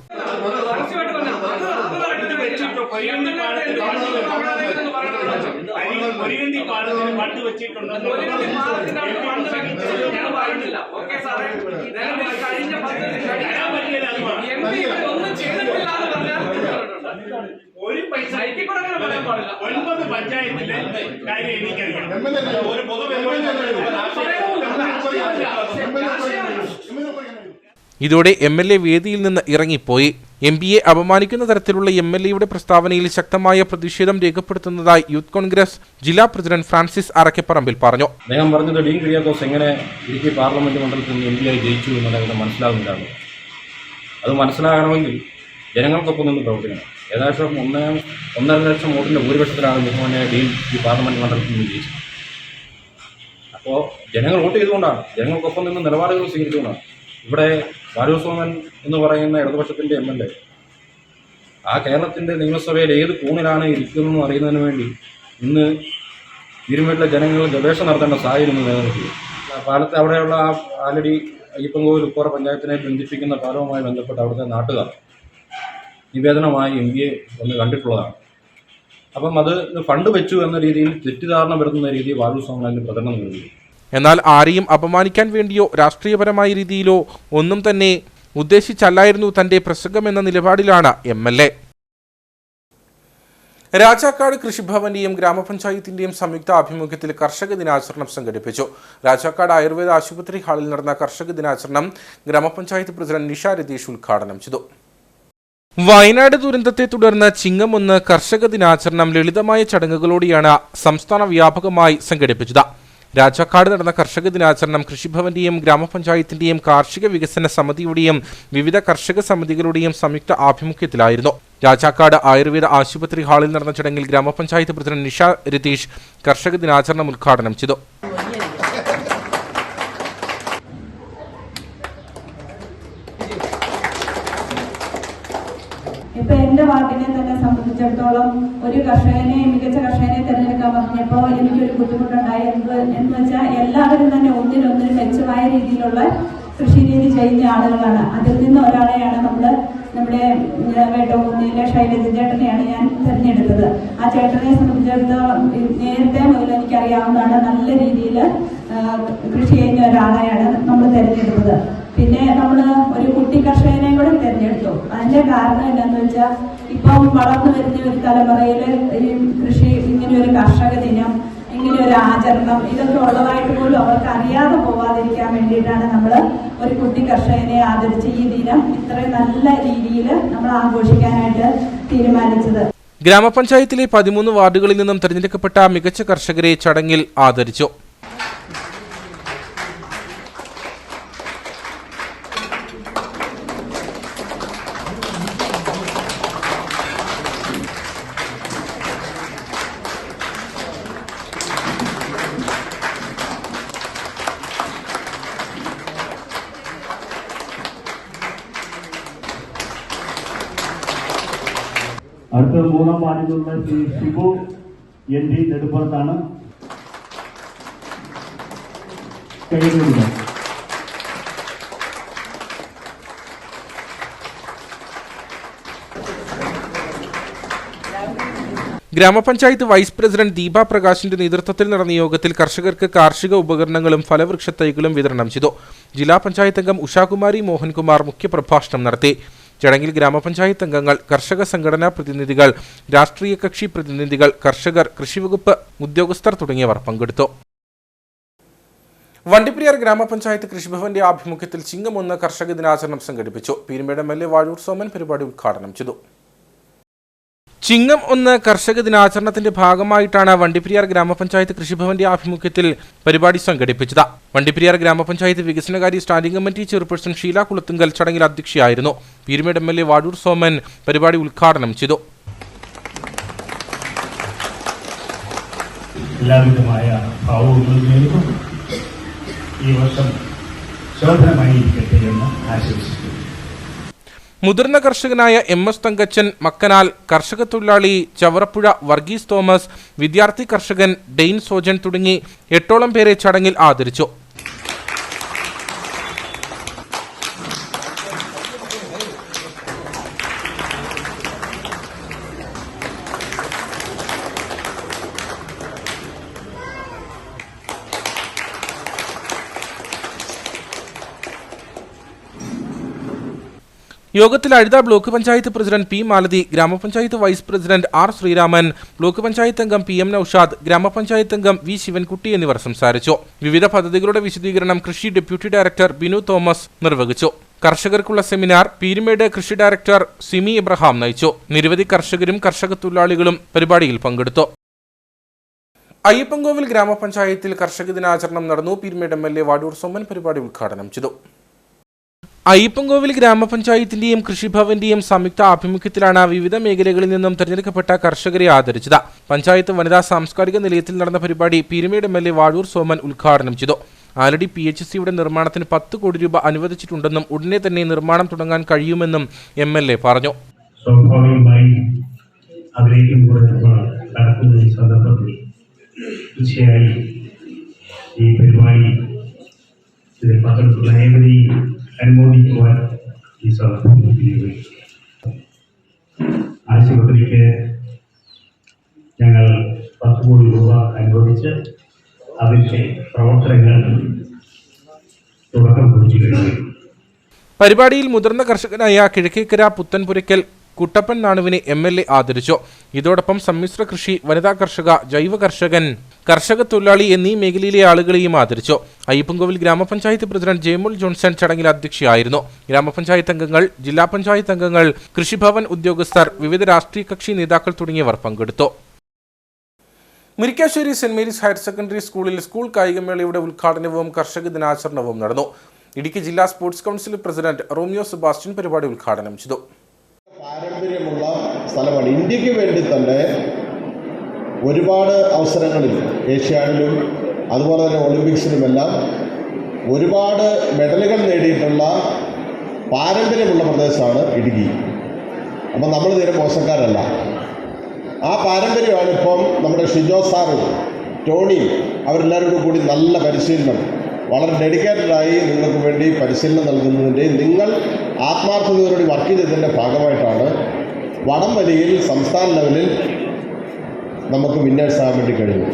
ഇതോടെ MLA വേദിയിൽ നിന്ന് ഇറങ്ങിപ്പോയി. MPയെ അപമാനിക്കുന്ന തരത്തിലുള്ള MLAയുടെ പ്രസ്താവനയിൽ ശക്തമായ പ്രതിഷേധം രേഖപ്പെടുത്തുന്നതായി യൂത്ത് കോൺഗ്രസ് ജില്ലാ പ്രസിഡന്റ് ഫ്രാൻസിസ് അറക്കപ്പറമ്പിൽ പറഞ്ഞു.
അദ്ദേഹം പറഞ്ഞത് ഡീൻ കുര്യാക്കോസ് എങ്ങനെ ഇടുക്കി പാർലമെന്റ് മണ്ഡലത്തിൽ നിന്ന് MP ജയിച്ചു എന്നുള്ളത് മനസ്സിലാകുന്നില്ലാണ്. അത് മനസ്സിലാകണമെങ്കിൽ ജനങ്ങൾക്കൊപ്പം നിന്ന് പ്രവർത്തിക്കണം. ഏകദേശം 1.5 ലക്ഷം വോട്ടിൻ്റെ ഭൂരിപക്ഷത്തിലാണ് ബഹുമാന്യ ഡീൻ ഈ പാർലമെന്റ് മണ്ഡലത്തിൽ നിന്ന് ജയിച്ചത്. അപ്പോൾ ജനങ്ങൾ വോട്ട് ചെയ്തുകൊണ്ടാണ്, ജനങ്ങൾക്കൊപ്പം നിന്ന് നിലപാടുകൾ സ്വീകരിച്ചുകൊണ്ടാണ്.
ഇവിടെ വാരൂർ സോമൻ എന്ന് പറയുന്ന ഇടതുപക്ഷത്തിൻ്റെ MLA ആ കേരളത്തിൻ്റെ നിയമസഭയിൽ ഏത് കോണിലാണ് ഇരിക്കുന്നതെന്ന് അറിയുന്നതിന് വേണ്ടി ഇന്ന് പീരുമേട്ടിലെ ജനങ്ങൾ ഗവേഷണം നടത്തേണ്ട സാഹചര്യം നിലനിൽക്കുക. പാലത്ത് അവിടെയുള്ള ആൽറെഡി അയ്യപ്പൻകോവിൽ ഉപ്പുറ പഞ്ചായത്തിനെ ബന്ധിപ്പിക്കുന്ന പാലവുമായി ബന്ധപ്പെട്ട് അവിടുത്തെ നാട്ടുകാർ നിവേദനമായി MPയെ വന്ന് കണ്ടിട്ടുള്ളതാണ്. അപ്പം അത് ഫണ്ട് വെച്ചു എന്ന രീതിയിൽ തെറ്റിദ്ധാരണ വരുത്തുന്ന രീതിയിൽ വാരൂർ സോമൻ അതിന് പ്രകടനം നൽകി.
എന്നാൽ ആരെയും അപമാനിക്കാൻ വേണ്ടിയോ രാഷ്ട്രീയപരമായ രീതിയിലോ ഒന്നും തന്നെ ഉദ്ദേശിച്ചല്ലായിരുന്നു തന്റെ പ്രസംഗമെന്ന നിലപാടിലാണ് MLA. രാജാക്കാട് കൃഷിഭവന്റെയും ഗ്രാമപഞ്ചായത്തിന്റെയും സംയുക്ത ആഭിമുഖ്യത്തിൽ കർഷക ദിനാചരണം സംഘടിപ്പിച്ചു. രാജാക്കാട് ആയുർവേദ ആശുപത്രി ഹാളിൽ നടന്ന കർഷക ദിനാചരണം ഗ്രാമപഞ്ചായത്ത് പ്രസിഡന്റ് നിഷ രതീഷ് ഉദ്ഘാടനം ചെയ്തു. വയനാട് ദുരന്തത്തെ തുടർന്ന് ചിങ്ങം 1 കർഷക ദിനാചരണം ലളിതമായ ചടങ്ങുകളോടെയാണ് സംസ്ഥാന വ്യാപകമായി സംഘടിപ്പിച്ചത്. രാജാക്കാട് നടന്ന കർഷക ദിനാചരണം കൃഷിഭവന്റെയും ഗ്രാമപഞ്ചായത്തിന്റെയും കാർഷിക വികസന സമിതിയുടെയും വിവിധ കർഷക സമിതികളുടെയും സംയുക്ത ആഭിമുഖ്യത്തിലായിരുന്നു. രാജാക്കാട് ആയുർവേദ ആശുപത്രി ഹാളിൽ നടന്ന ചടങ്ങിൽ ഗ്രാമപഞ്ചായത്ത് പ്രസിഡന്റ് നിഷ രതീഷ് കർഷക ദിനാചരണം ഉദ്ഘാടനം ചെയ്തു.
ഇപ്പൊ എന്റെ വാർഡിനെ തന്നെ സംബന്ധിച്ചിടത്തോളം ഒരു കർഷകനെ, മികച്ച കർഷകനെ തിരഞ്ഞെടുക്കാൻ പറഞ്ഞപ്പോൾ എനിക്കൊരു ബുദ്ധിമുട്ടുണ്ടായി. എന്ന് വെച്ചാൽ എല്ലാവരും തന്നെ ഒന്നിനൊന്നിന് മെച്ചമായ രീതിയിലുള്ള കൃഷി രീതി ചെയ്യുന്ന ആളുകളാണ്. അതിൽ നിന്ന് ഒരാളെയാണ് നമ്മുടെ വേട്ടൂന്നിലെ ശൈലജ ചേട്ടനെയാണ് ഞാൻ തിരഞ്ഞെടുത്തത്. ആ ചേട്ടനെ സംബന്ധിച്ചിടത്തോളം നേരത്തെ മുതൽ എനിക്കറിയാവുന്നതാണ്. നല്ല രീതിയിൽ കൃഷി ചെയ്യുന്ന ഒരാളെയാണ് നമ്മൾ തിരഞ്ഞെടുത്തത്. പിന്നെ നമ്മൾ ഒരു കുട്ടി കർഷകനെ കൂടെ തിരഞ്ഞെടുത്തു. അതിന്റെ കാരണം എന്താണെന്ന് വെച്ചാൽ ഇപ്പം വളർന്നു വരുന്ന ഒരു തലമുറയിൽ ഈ കൃഷി, ഇങ്ങനെ ഒരു കർഷക ദിനം, ഇങ്ങനെ ഒരു ആചരണം, ഇതൊക്കെ ഉള്ളതായിട്ട് പോലും അവർക്ക് അറിയാതെ പോവാതിരിക്കാൻ വേണ്ടിയിട്ടാണ് നമ്മൾ ഒരു കുട്ടി കർഷകനെ ആദരിച്ച് ഈ ദിനം ഇത്രയും നല്ല രീതിയിൽ നമ്മൾ ആഘോഷിക്കാനായിട്ട് തീരുമാനിച്ചത്.
ഗ്രാമപഞ്ചായത്തിലെ 13 വാർഡുകളിൽ നിന്നും തെരഞ്ഞെടുക്കപ്പെട്ട മികച്ച കർഷകരെ ചടങ്ങിൽ ആദരിച്ചു.
അടുത്ത 3-ാം വാർഡിലുള്ള ശ്രീ ഷിബു ND നെടുപ്പുറത്താണ്.
ഗ്രാമപഞ്ചായത്ത് വൈസ് പ്രസിഡന്റ് ദീപ പ്രകാശിന്റെ നേതൃത്വത്തിൽ നടന്ന യോഗത്തിൽ കർഷകർക്ക് കാർഷിക ഉപകരണങ്ങളും ഫലവൃക്ഷ തൈകളും വിതരണം ചെയ്തു. ജില്ലാ പഞ്ചായത്ത് അംഗം ഉഷാകുമാരി മോഹൻകുമാർ മുഖ്യപ്രഭാഷണം നടത്തി. ചടങ്ങിൽ ഗ്രാമപഞ്ചായത്ത് അംഗങ്ങൾ, കർഷക സംഘടനാ പ്രതിനിധികൾ, രാഷ്ട്രീയ കക്ഷി പ്രതിനിധികൾ, കർഷകർ, കൃഷിവകുപ്പ് ഉദ്യോഗസ്ഥർ തുടങ്ങിയവർ പങ്കെടുത്തു. വണ്ടിപ്പെരിയാർ ഗ്രാമപഞ്ചായത്ത് കൃഷിഭവന്റെ ആഭിമുഖ്യത്തിൽ ചിങ്ങം 1 കർഷക ദിനാചരണം സംഘടിപ്പിച്ചു. പീരുമേട് MLA വാഴൂർ സോമൻ പരിപാടി ഉദ്ഘാടനം ചെയ്തു. ചിങ്ങം 1 കർഷക ദിനാചരണത്തിന്റെ ഭാഗമായിട്ടാണ് വണ്ടിപ്പെരിയാർ ഗ്രാമപഞ്ചായത്ത് കൃഷിഭവന്റെ ആഭിമുഖ്യത്തിൽ പരിപാടി സംഘടിപ്പിച്ചത്. വണ്ടിപ്പെരിയാർ ഗ്രാമപഞ്ചായത്ത് വികസനകാര്യ standing committee chairperson Sheela Kulathunkal ചടങ്ങിൽ അധ്യക്ഷയായിരുന്നു. പീരുമേട് MLA വാഴൂർ സോമൻ പരിപാടി ഉദ്ഘാടനം ചെയ്തു.
എല്ലാവിധമായ ഭാവങ്ങളും ഈ വർഷം ശോഭനമായിരിക്കട്ടെ എന്ന് ആശംസിക്കുന്നു.
മുതിർന്ന കർഷകനായ MS തങ്കച്ചൻ, മക്കനാൽ കർഷക തൊഴിലാളി ചവറപ്പുഴ വർഗീസ് തോമസ്, വിദ്യാർത്ഥി കർഷകൻ ഡെയിൻ സോജൻ തുടങ്ങി 8ഓളം പേരെ ചടങ്ങിൽ ആദരിച്ചു. യോഗത്തിൽ Azhutha block panchayat president P Malathi, ഗ്രാമപഞ്ചായത്ത് vice president R Sreeraman, block panchayat അംഗം PM നൌഷാദ്, ഗ്രാമപഞ്ചായത്ത് അംഗം V ശിവൻകുട്ടി എന്നിവർ സംസാരിച്ചു. വിവിധ പദ്ധതികളുടെ വിശദീകരണം കൃഷി ഡെപ്യൂട്ടി ഡയറക്ടർ ബിനു തോമസ് നിർവഹിച്ചു. കർഷകർക്കുള്ള സെമിനാർ പീരുമേട് കൃഷി ഡയറക്ടർ സിമി ഇബ്രഹാം നയിച്ചു. നിരവധി കർഷകരും കർഷക തൊഴിലാളികളും പരിപാടിയിൽ പങ്കെടുത്തു. അയ്യപ്പൻകോവിൽ ഗ്രാമപഞ്ചായത്തിൽ കർഷക ദിനാചരണം നടന്നു. പീരുമേട് MLA വാഴൂർ സോമൻ പരിപാടി ഉദ്ഘാടനം ചെയ്തു. അയ്യപ്പൻകോവിൽ ഗ്രാമപഞ്ചായത്തിന്റെയും കൃഷിഭവന്റെയും സംയുക്ത ആഭിമുഖ്യത്തിലാണ് വിവിധ മേഖലകളിൽ നിന്നും തെരഞ്ഞെടുക്കപ്പെട്ട കർഷകരെ ആദരിച്ചത്. പഞ്ചായത്ത് വനിതാ സാംസ്കാരിക നിലയത്തിൽ നടന്ന പരിപാടി പീരുമേട് MLA വാഴൂർ സോമൻ ഉദ്ഘാടനം ചെയ്തു. ആലടി PHCയുടെ നിർമ്മാണത്തിന് 10 കോടി രൂപ അനുവദിച്ചിട്ടുണ്ടെന്നും ഉടനെ തന്നെ നിർമ്മാണം തുടങ്ങാൻ കഴിയുമെന്നും MLA പറഞ്ഞു.
സ്വാഭാവികമായി അതിലേക്ക് കടക്കുന്ന ഈ സന്ദർഭത്തിൽ തീർച്ചയായും ഈ പരിപാടി ഇതിൽ പങ്കെടുക്കുന്ന ഏവരെയും അനുമോദിക്കുവാൻ ഈ സന്ദർഭം ഉപയോഗിക്കും. ആശുപത്രിക്ക് ഞങ്ങൾ 10 കോടി രൂപ അനുവദിച്ച് അതിൻ്റെ പ്രവർത്തനങ്ങൾ തുടക്കം കുറിച്ചു കഴിഞ്ഞു.
പരിപാടിയിൽ മുതിർന്ന കർഷകനായ കിഴക്കേക്കര പുത്തൻപുരയ്ക്കൽ കുട്ടപ്പൻ നാണുവിനെ MLA ആദരിച്ചു. ഇതോടൊപ്പം സമ്മിശ്ര കൃഷി, വനിതാ കർഷക, ജൈവ കർഷകൻ, കർഷക തൊഴിലാളി എന്നീ മേഖലയിലെ ആളുകളെയും ആദരിച്ചു. അയ്യപ്പൻകോവിൽ ഗ്രാമപഞ്ചായത്ത് പ്രസിഡന്റ് ജേമുൽ ജോൺസൺ ചടങ്ങിൽ അധ്യക്ഷയായിരുന്നു. ഗ്രാമപഞ്ചായത്ത് അംഗങ്ങൾ, ജില്ലാ പഞ്ചായത്ത് അംഗങ്ങൾ, കൃഷിഭവൻ ഉദ്യോഗസ്ഥർ, വിവിധ രാഷ്ട്രീയ കക്ഷി നേതാക്കൾ തുടങ്ങിയവർ പങ്കെടുത്തു. Murikkassery Saint Mary's higher secondary സ്കൂളിൽ സ്കൂൾ കായികമേളയുടെ ഉദ്ഘാടനവും കർഷക ദിനാചരണവും നടന്നു. ഇടുക്കി ജില്ലാ sports council president Romeo Sebastian പരിപാടി ഉദ്ഘാടനം ചെയ്തു.
പാരമ്പര്യമുള്ള സ്ഥലമാണ്. ഇന്ത്യക്ക് വേണ്ടി തന്നെ ഒരുപാട് അവസരങ്ങളിൽ ഏഷ്യാഡിലും അതുപോലെ തന്നെ ഒളിമ്പിക്സിലുമെല്ലാം ഒരുപാട് മെഡലുകൾ നേടിയിട്ടുള്ള പാരമ്പര്യമുള്ള പ്രദേശമാണ് ഇടുക്കി. അപ്പം നമ്മൾ തീരെ മോശക്കാരല്ല. ആ പാരമ്പര്യമാണ് ഇപ്പം നമ്മുടെ ഷിജോ സാറും ടോണിയും അവരെല്ലാവരും കൂടി നല്ല പരിശീലനം, വളരെ ഡെഡിക്കേറ്റഡായി നിങ്ങൾക്ക് വേണ്ടി പരിശീലനം നൽകുന്നതിൻ്റെ, നിങ്ങൾ ആത്മാർത്ഥതയോടുകൂടി വർക്ക് ചെയ്തതിൻ്റെ ഭാഗമായിട്ടാണ് വടംവലിയിൽ സംസ്ഥാന ലെവലിൽ നമുക്ക് വിന്നേഴ്സ് ആകാൻ വേണ്ടി കഴിഞ്ഞു.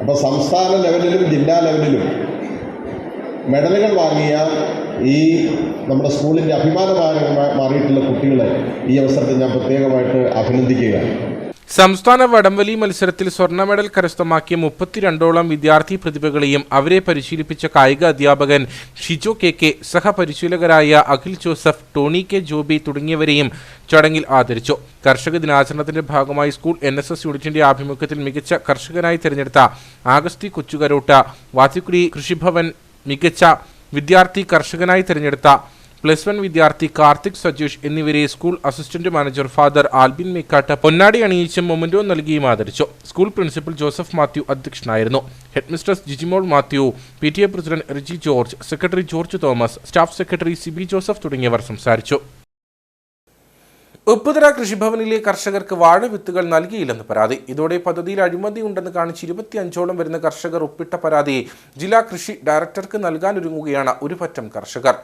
അപ്പോൾ സംസ്ഥാന ലെവലിലും ജില്ലാ ലെവലിലും മെഡലുകൾ വാങ്ങിയ ഈ നമ്മുടെ സ്കൂളിൻ്റെ അഭിമാനമായി മാറിയിട്ടുള്ള കുട്ടികളെ ഈ അവസരത്തിൽ ഞാൻ പ്രത്യേകമായിട്ട് അഭിനന്ദിക്കുകയാണ്.
സംസ്ഥാന വടംവലി മത്സരത്തിൽ സ്വർണ്ണ മെഡൽ കരസ്ഥമാക്കിയ 32ഓളം വിദ്യാർത്ഥി പ്രതിഭകളെയും അവരെ പരിശീലിപ്പിച്ച കായിക അധ്യാപകൻ ഷിജോ KK, സഹപരിശീലകരായ Akhil Joseph, Tony K Joby തുടങ്ങിയവരെയും ചടങ്ങിൽ ആദരിച്ചു. കർഷക ദിനാചരണത്തിന്റെ ഭാഗമായി സ്കൂൾ NSS യൂണിറ്റിന്റെ ആഭിമുഖ്യത്തിൽ മികച്ച കർഷകനായി തിരഞ്ഞെടുത്ത ആഗസ്തി കൊച്ചുകരോട്ട, വാത്തിക്കുടി കൃഷിഭവൻ മികച്ച വിദ്യാർത്ഥി കർഷകനായി തിരഞ്ഞെടുത്ത +1 വിദ്യാർത്ഥി കാർത്തിക് സജീഷ് എന്നിവരെ school assistant manager father Albin Mekkatt പൊന്നാടി അണിയിച്ചും മൊമെന്റോ നൽകിയും ആദരിച്ചു. സ്കൂൾ പ്രിൻസിപ്പൽ ജോസഫ് മാത്യു അധ്യക്ഷനായിരുന്നു. Headmistress Jijimol Mathew, PTA president Riji George, secretary George Thomas, staff secretary Sibi Joseph തുടങ്ങിയവർ സംസാരിച്ചു. ഉപ്പുതറ കൃഷിഭവനിലെ കർഷകർക്ക് വാഴ വിത്തുകൾ നൽകിയില്ലെന്ന് പരാതി. ഇതോടെ പദ്ധതിയിൽ അഴിമതി ഉണ്ടെന്ന് കാണിച്ച് 25ഓളം വരുന്ന കർഷകർ ഒപ്പിട്ട പരാതി ജില്ലാ കൃഷി ഡയറക്ടർക്ക് നൽകാനൊരുങ്ങുകയാണ് ഒരുപറ്റം കർഷകർ.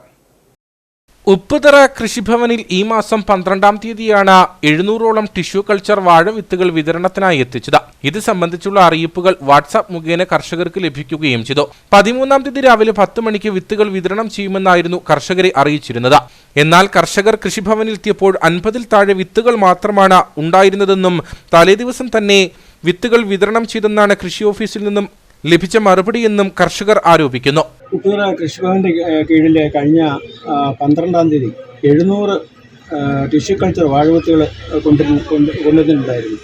ഉപ്പുതറ കൃഷിഭവനിൽ ഈ മാസം 12-ാം തീയതിയാണ് 700ഓളം ടിഷ്യൂ കൾച്ചർ വാഴ വിത്തുകൾ വിതരണത്തിനായി എത്തിച്ചത്. ഇത് സംബന്ധിച്ചുള്ള അറിയിപ്പുകൾ വാട്സാപ്പ് മുഖേന കർഷകർക്ക് ലഭിക്കുകയും ചെയ്തു. 13-ാം തീയതി രാവിലെ 10 മണിക്ക് വിത്തുകൾ വിതരണം ചെയ്യുമെന്നായിരുന്നു കർഷകരെ അറിയിച്ചിരുന്നത്. എന്നാൽ കർഷകർ കൃഷിഭവനിലെത്തിയപ്പോൾ 50-ൽ താഴെ വിത്തുകൾ മാത്രമാണ് ഉണ്ടായിരുന്നതെന്നും തലേദിവസം തന്നെ വിത്തുകൾ വിതരണം ചെയ്തെന്നാണ് കൃഷി ഓഫീസിൽ നിന്നും ലഭിച്ച മറുപടിയെന്നും കർഷകർ ആരോപിക്കുന്നു.
ഉപ്പുതറ കൃഷിഭവന്റെ കീഴിൽ കഴിഞ്ഞ 12-ാം തീയതി 700 ടിഷ്യൂ കൾച്ചർ വാഴവിത്തുകൾ കൊണ്ടുവന്നിട്ടുണ്ടായിരുന്നു.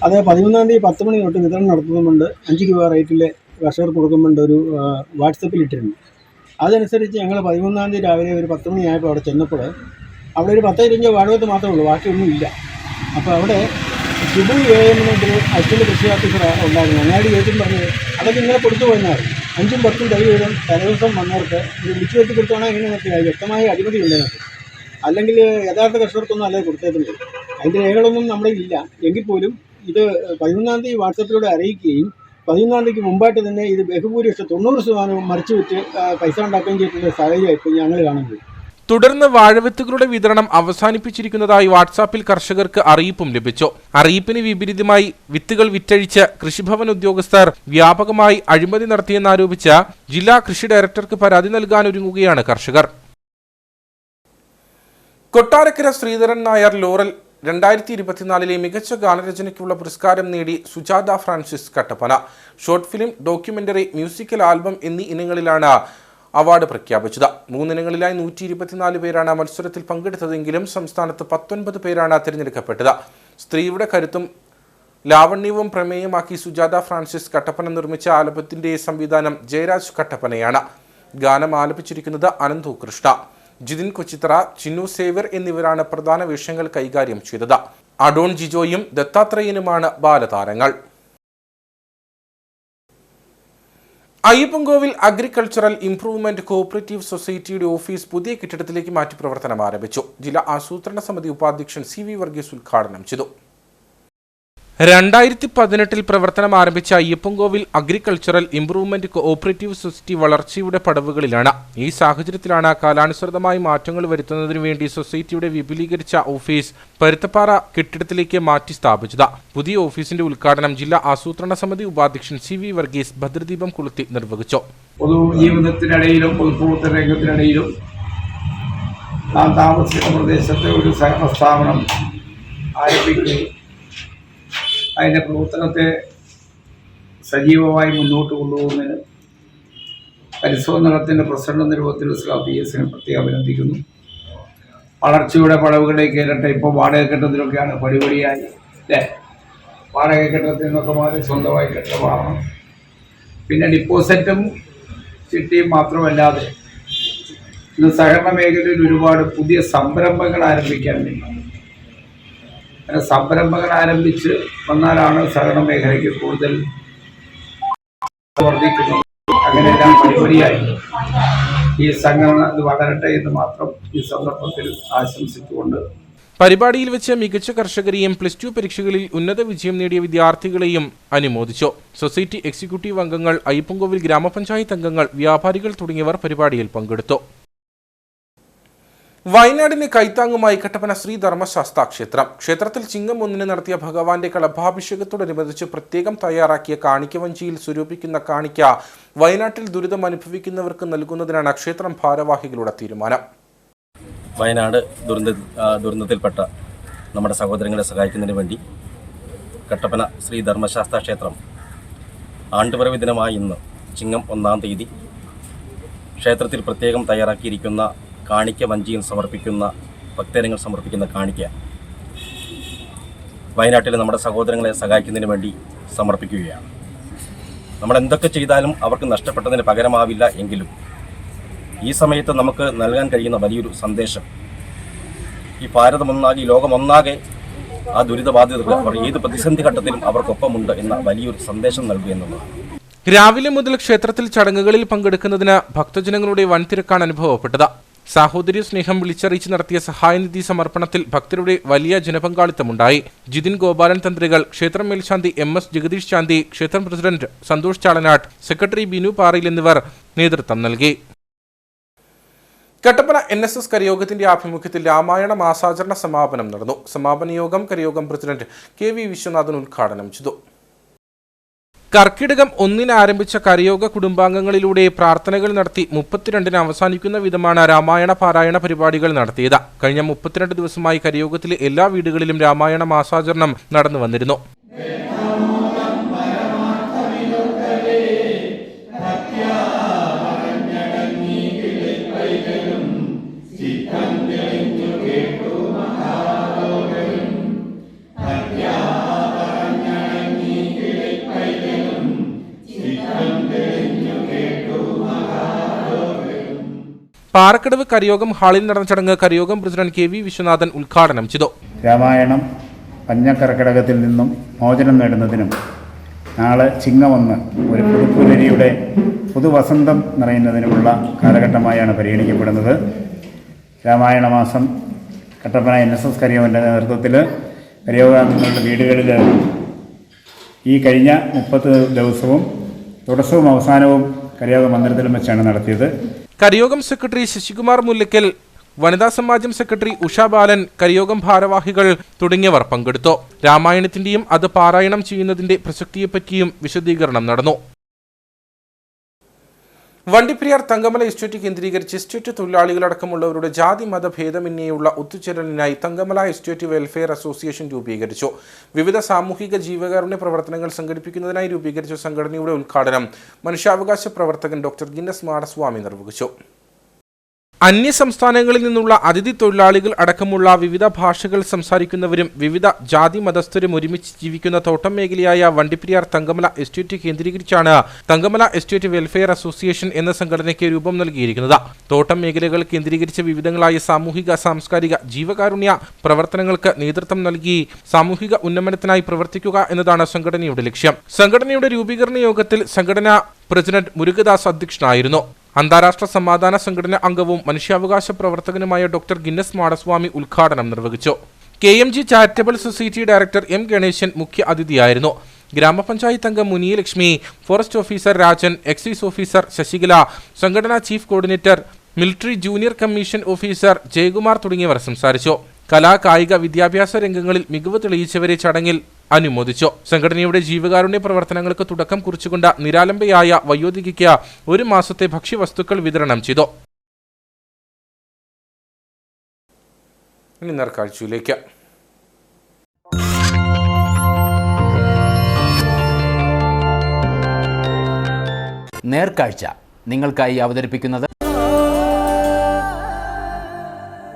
അത് 13-ാം തീയതി 10 മണി തൊട്ട് വിതരണം നടത്തുന്നുണ്ട്. 5 രൂപ റേറ്റിൽ കർഷകർക്ക് കൊടുക്കുന്നുണ്ട് ഒരു വാട്സപ്പിൽ ഇട്ടിരുന്നു. അതനുസരിച്ച് ഞങ്ങൾ 13-ാം തീയതി രാവിലെ ഒരു 10 മണിയായപ്പോൾ അവിടെ ചെന്നപ്പോൾ അവിടെ ഒരു 10-15 വാഴവിത്ത് മാത്രമേ ഉള്ളൂ, ബാക്കിയൊന്നുമില്ല. അപ്പോൾ അവിടെ ഷിബു എന്നൊരു അസിസ്റ്റന്റ് കൃഷി ഓഫീസർ ഉണ്ടായിരുന്നു. അങ്ങാടി ചോദിച്ചും പറഞ്ഞത് അതൊക്കെ ഇങ്ങനെ കൊടുത്തു പോയെന്നാണ്. 5ഉം 10ഉം തൈ വീതം തലേദിവസം വന്നവർക്ക് ഇത് വിളിച്ചു വരുത്തി കൊടുത്തോണോ എങ്ങനെയൊക്കെ വ്യക്തമായ അഴിമതി ഉണ്ടെന്നൊക്കെ. അല്ലെങ്കിൽ യഥാർത്ഥ കർഷകർക്കൊന്നും അല്ലാതെ കൊടുത്തേക്കുന്നത്. അതിൻ്റെ രേഖകളൊന്നും നമ്മുടെ ഇല്ല. എങ്കിൽ പോലും ഇത് 13-ാം തീയതി വാട്സപ്പിലൂടെ അറിയിക്കുകയും 13-ാം തീയതിക്ക് മുമ്പായിട്ട് തന്നെ ഇത് ബഹുഭൂരിപക്ഷം 90% മറിച്ചു വിറ്റ് പൈസ ഉണ്ടാക്കുകയും ചെയ്തിട്ടുള്ള സാഹചര്യം ഇപ്പോൾ ഞങ്ങൾ കാണുന്നത്.
തുടർന്ന് വാഴവിത്തുകളുടെ വിതരണം അവസാനിപ്പിച്ചിരിക്കുന്നതായി വാട്സാപ്പിൽ കർഷകർക്ക് അറിയിപ്പും ലഭിച്ചു. അറിയിപ്പിന് വിപരീതമായി വിത്തുകൾ വിറ്റഴിച്ച് കൃഷിഭവൻ ഉദ്യോഗസ്ഥർ വ്യാപകമായി അഴിമതി നടത്തിയെന്നാരോപിച്ച് ജില്ലാ കൃഷി ഡയറക്ടർക്ക് പരാതി നൽകാനൊരുങ്ങുകയാണ് കർഷകർ. കൊട്ടാരക്കര ശ്രീധരൻ നായർ ലോറൽ 2024 മികച്ച ഗാനരചനയ്ക്കുള്ള പുരസ്കാരം നേടി Sujatha Francis Kattappana. Short film, documentary, musical album എന്നീ ഇനങ്ങളിലാണ് അവാർഡ് പ്രഖ്യാപിച്ചത്. 3 ഇനങ്ങളിലായി 124 പേരാണ് മത്സരത്തിൽ പങ്കെടുത്തതെങ്കിലും സംസ്ഥാനത്ത് 19 പേരാണ് തിരഞ്ഞെടുക്കപ്പെട്ടത്. സ്ത്രീയുടെ കരുത്തും ലാവണ്യവും പ്രമേയമാക്കി സുജാത ഫ്രാൻസിസ് കട്ടപ്പന നിർമ്മിച്ച ആൽബത്തിന്റെ സംവിധാനം ജയരാജ് കട്ടപ്പനയാണ്. ഗാനം ആലപിച്ചിരിക്കുന്നത് അനന്തു കൃഷ്ണ. ജിതിൻ കൊച്ചിത്തറ, ചിന്നു സേവ്യർ എന്നിവരാണ് പ്രധാന വേഷങ്ങൾ കൈകാര്യം ചെയ്തത്. അഡോൺ ജിജോയും ദത്താത്രേയനുമാണ് ബാലതാരങ്ങൾ. അയ്യപ്പൻകോവിൽ അഗ്രികൾച്ചറൽ ഇംപ്രൂവ്മെന്റ് കോഓപ്പറേറ്റീവ് സൊസൈറ്റിയുടെ ഓഫീസ് പുതിയ കെട്ടിടത്തിലേക്ക് മാറ്റി പ്രവർത്തനം ആരംഭിച്ചു. ജില്ലാ ആസൂത്രണ സമിതി ഉപാധ്യക്ഷൻ സി വി വർഗീസ് ഉദ്ഘാടനം ചെയ്തു. 2018 പ്രവർത്തനം ആരംഭിച്ച Ayyappancoil agricultural improvement cooperative society വളർച്ചയുടെ പടവുകളിലാണ്. ഈ സാഹചര്യത്തിലാണ് കാലാനുസൃതമായി മാറ്റങ്ങൾ വരുത്തുന്നതിനു വേണ്ടി സൊസൈറ്റിയുടെ വിപുലീകരിച്ച ഓഫീസ് പരുത്തപ്പാറ കെട്ടിടത്തിലേക്ക് മാറ്റി സ്ഥാപിച്ചത്. പുതിയ ഓഫീസിന്റെ ഉദ്ഘാടനം ജില്ലാ ആസൂത്രണ സമിതി ഉപാധ്യക്ഷൻ സി വി വർഗീസ് ഭദ്രദീപം കൊളുത്തി നിർവഹിച്ചു.
പൊതുജീവിതത്തിനിടയിലും പൊതുപ്രവർത്തന രംഗത്തിനിടയിലും നാം താമസിക്കുന്ന പ്രദേശത്തെ ഒരു സഹകരണ സ്ഥാപനം ആരംഭിക്കുകയും അതിൻ്റെ പ്രവർത്തനത്തെ സജീവമായി മുന്നോട്ട് കൊണ്ടുപോകുന്നതിന് പരിശോധനത്തിൻ്റെ പ്രസിഡന്റ് എന്ന രൂപത്തിൽ PS പ്രത്യേകം അഭിനന്ദിക്കുന്നു. വളർച്ചയുടെ പടവുകളിലേക്ക് കയറട്ടെ. ഇപ്പോൾ വാടക കെട്ടിടത്തിലൊക്കെയാണ് പടിപടിയായി അല്ലേ, വാടക കെട്ടിടത്തിൽ നിന്നൊക്കെ മാറി സ്വന്തമായി കെട്ടിടം വാങ്ങണം. പിന്നെ ഡിപ്പോസിറ്റും ചിട്ടിയും മാത്രമല്ലാതെ ഇന്ന് സഹകരണ മേഖലയിൽ ഒരുപാട് പുതിയ സംരംഭങ്ങൾ ആരംഭിക്കാൻ വേണ്ടി സംരംഭങ്ങൾ ആരംഭിച്ച് വന്നാലാണ് സഹകരണ മേഖലയ്ക്ക് കൂടുതൽ വർദ്ധിക്കുന്നത്. അങ്ങനെയെല്ലാം പടിപടിയായി ഈ സംഘടന ഇത് വളരട്ടെ എന്ന് മാത്രം ഈ സന്ദർഭത്തിൽ ആശംസിച്ചുകൊണ്ട്
പരിപാടിയിൽ വെച്ച് മികച്ച കർഷകരെയും +2 പരീക്ഷകളിൽ ഉന്നത വിജയം നേടിയ വിദ്യാർത്ഥികളെയും അനുമോദിച്ചു. സൊസൈറ്റി എക്സിക്യൂട്ടീവ് അംഗങ്ങൾ, അയ്യപ്പൻകോവിൽ ഗ്രാമപഞ്ചായത്ത് അംഗങ്ങൾ, വ്യാപാരികൾ തുടങ്ങിയവർ പരിപാടിയിൽ പങ്കെടുത്തു. വയനാടിന് കൈത്താങ്ങുമായി കട്ടപ്പന ശ്രീ ധർമ്മശാസ്താ ക്ഷേത്രം. ക്ഷേത്രത്തിൽ ചിങ്ങം 1 നടത്തിയ ഭഗവാന്റെ കളഭാഭിഷേകത്തോടനുബന്ധിച്ച് പ്രത്യേകം തയ്യാറാക്കിയ കാണിക്കവഞ്ചിയിൽ സ്വരൂപിക്കുന്ന കാണിക്ക വയനാട്ടിൽ ദുരിതം അനുഭവിക്കുന്നവർക്ക് നൽകുന്നതിനാണ് ക്ഷേത്രം ഭാരവാഹികളുടെ തീരുമാനം.
വയനാട് ദുരന്തത്തിൽപ്പെട്ട നമ്മുടെ സഹോദരങ്ങളെ സഹായിക്കുന്നതിന് വേണ്ടി കട്ടപ്പന ശ്രീ ധർമ്മശാസ്താ ക്ഷേത്രം ആണ്ടുപിറവി ദിനമായ ഇന്ന് ചിങ്ങം 1-ാം തീയതി ക്ഷേത്രത്തിൽ പ്രത്യേകം തയ്യാറാക്കിയിരിക്കുന്ന കാണിക്ക വഞ്ചിയിൽ സമർപ്പിക്കുന്ന ഭക്തജനങ്ങൾ സമർപ്പിക്കുന്ന കാണിക്ക വയനാട്ടിലെ നമ്മുടെ സഹോദരങ്ങളെ സഹായിക്കുന്നതിന് വേണ്ടി സമർപ്പിക്കുകയാണ്. നമ്മൾ എന്തൊക്കെ ചെയ്താലും അവർക്ക് നഷ്ടപ്പെട്ടതിന് പകരമാവില്ല എങ്കിലും ഈ സമയത്ത് നമുക്ക് നൽകാൻ കഴിയുന്ന വലിയൊരു സന്ദേശം ഈ ഭാരതമൊന്നാകെ, ലോകമൊന്നാകെ ആ ദുരിതബാധിതർക്ക് അവർ ഏത് പ്രതിസന്ധി ഘട്ടത്തിലും അവർക്കൊപ്പമുണ്ട് എന്ന വലിയൊരു സന്ദേശം നൽകുക എന്നുള്ളതാണ്.
രാവിലെ മുതൽ ക്ഷേത്രത്തിൽ ചടങ്ങുകളിൽ പങ്കെടുക്കുന്നതിന് ഭക്തജനങ്ങളുടെ വൻ തിരക്കാണ് അനുഭവപ്പെട്ടത്. സാഹോദര്യ സ്നേഹം വിളിച്ചറിയിച്ച് നടത്തിയ സഹായനിധി സമർപ്പണത്തിൽ ഭക്തരുടെ വലിയ ജനപങ്കാളിത്തമുണ്ടായി. ജിതിൻ ഗോപാലൻ തന്ത്രികൾ, ക്ഷേത്രം മേൽശാന്തി MS ജഗദീഷ് ശാന്തി, ക്ഷേത്രം പ്രസിഡന്റ് സന്തോഷ് ചാളനാട്ട്, സെക്രട്ടറി ബിനു പാറയിൽ എന്നിവർ നേതൃത്വം നൽകി. കട്ടപ്പന NSS കരയോഗത്തിന്റെ ആഭിമുഖ്യത്തിൽ രാമായണ മാസാചരണ സമാപനം നടന്നു. സമാപന യോഗം കരയോഗം പ്രസിഡന്റ് KV വിശ്വനാഥൻ ഉദ്ഘാടനം ചെയ്തു. കർക്കിടകം 1 ആരംഭിച്ച കരയോഗ കുടുംബാംഗങ്ങളിലൂടെ പ്രാർത്ഥനകൾ നടത്തി 32 അവസാനിക്കുന്ന വിധമാണ് രാമായണ പാരായണ പരിപാടികൾ നടത്തിയത്. കഴിഞ്ഞ 32 ദിവസമായി കരയോഗത്തിലെ എല്ലാ വീടുകളിലും രാമായണ മാസാചരണം നടന്നു വന്നിരുന്നു. പാറക്കടവ് കരയോഗം ഹാളിൽ നടന്ന ചടങ്ങ് കരയോഗം പ്രസിഡന്റ് KV വിശ്വനാഥൻ ഉദ്ഘാടനം ചെയ്തു.
രാമായണം പഞ്ഞക്കർക്കിടകത്തിൽ നിന്നും മോചനം നേടുന്നതിനും നാളെ ചിങ്ങം 1 ഒരു പുതുപ്പുലരിയുടെ പുതുവസന്തം നിറയുന്നതിനുമുള്ള കാലഘട്ടമായാണ് പരിഗണിക്കപ്പെടുന്നത്. രാമായണ മാസം കട്ടപ്പന NSS കരയോഗത്തിൻ്റെ നേതൃത്വത്തിൽ കരയോഗാംഗങ്ങളുടെ വീടുകളിൽ ഈ കഴിഞ്ഞ 30 ദിവസവും തുടക്കവും അവസാനവും കരയോഗ മന്ദിരത്തിലും വെച്ചാണ് നടത്തിയത്.
കരയോഗം സെക്രട്ടറി ശശികുമാർ മുല്ലക്കൽ, വനിതാ സമാജം സെക്രട്ടറി ഉഷ ബാലൻ, കരയോഗം ഭാരവാഹികൾ തുടങ്ങിയവർ പങ്കെടുത്തു. രാമായണത്തിന്റെയും അത് പാരായണം ചെയ്യുന്നതിന്റെ പ്രസക്തിയെപ്പറ്റിയും വിശദീകരണം നടന്നു. വണ്ടിപ്പെരിയാർ തങ്കമല എസ്റ്റേറ്റ് കേന്ദ്രീകരിച്ച് എസ്റ്റേറ്റ് തൊഴിലാളികളടക്കമുള്ളവരുടെ ജാതി മത ഭേദമന്യേയുള്ള ഒത്തുചേരലിനായി തങ്കമല എസ്റ്റേറ്റ് വെൽഫെയർ അസോസിയേഷൻ രൂപീകരിച്ചു. വിവിധ സാമൂഹിക ജീവകാരുണ്യ പ്രവർത്തനങ്ങൾ സംഘടിപ്പിക്കുന്നതിനായി രൂപീകരിച്ച സംഘടനയുടെ ഉദ്ഘാടനം മനുഷ്യാവകാശ പ്രവർത്തകൻ ഡോക്ടർ ഗിന്നസ് മാടസ്വാമി നിർവഹിച്ചു. അന്യ സംസ്ഥാനങ്ങളിൽ നിന്നുള്ള അതിഥി തൊഴിലാളികൾ അടക്കമുള്ള വിവിധ ഭാഷകൾ സംസാരിക്കുന്നവരും വിവിധ ജാതി മതസ്ഥരും ഒരുമിച്ച് ജീവിക്കുന്ന തോട്ടം മേഖലയായ വണ്ടിപ്പെരിയാർ തങ്കമല എസ്റ്റേറ്റ് കേന്ദ്രീകരിച്ചാണ് തങ്കമല എസ്റ്റേറ്റ് വെൽഫെയർ അസോസിയേഷൻ എന്ന സംഘടനയ്ക്ക് രൂപം നൽകിയിരിക്കുന്നത്. തോട്ടം മേഖലകൾ കേന്ദ്രീകരിച്ച വിവിധങ്ങളായ സാമൂഹിക, സാംസ്കാരിക, ജീവകാരുണ്യ പ്രവർത്തനങ്ങൾക്ക് നേതൃത്വം നൽകി സാമൂഹിക ഉന്നമനത്തിനായി പ്രവർത്തിക്കുക എന്നതാണ് സംഘടനയുടെ ലക്ഷ്യം. സംഘടനയുടെ രൂപീകരണ യോഗത്തിൽ സംഘടനാ പ്രസിഡന്റ് മുരുകദാസ് അധ്യക്ഷനായിരുന്നു. അന്താരാഷ്ട്ര സമാധാന സംഘടന അംഗവും മനുഷ്യാവകാശ പ്രവർത്തകനുമായ ഡോക്ടർ ഗിന്നസ് മാടസ്വാമി ഉദ്ഘാടനം നിർവഹിച്ചു. KMG charitable society director M Ganeshan മുഖ്യ അതിഥിയായിരുന്നു. ഗ്രാമപഞ്ചായത്ത് അംഗം Muniyalakshmi, forest officer Rajan, excise officer Sasikala, സംഘടനാ chief coordinator, military junior commission officer Jayakumar തുടങ്ങിയവർ സംസാരിച്ചു. കലാ, കായിക, വിദ്യാഭ്യാസ രംഗങ്ങളിൽ മികവ് തെളിയിച്ചവരെ ചടങ്ങിൽ അനുമോദിച്ചു. സംഘടനയുടെ ജീവകാരുണ്യ പ്രവർത്തനങ്ങൾക്ക് തുടക്കം കുറിച്ചുകൊണ്ട് നിരാലംബയായ വയോധികയ്ക്ക് 1 മാസത്തെ ഭക്ഷ്യവസ്തുക്കൾ വിതരണം ചെയ്തു. ഇനി നേർക്കാഴ്ചയിലേക്ക്.
നേർക്കാഴ്ച നിങ്ങൾക്കായി അവതരിപ്പിക്കുന്നത്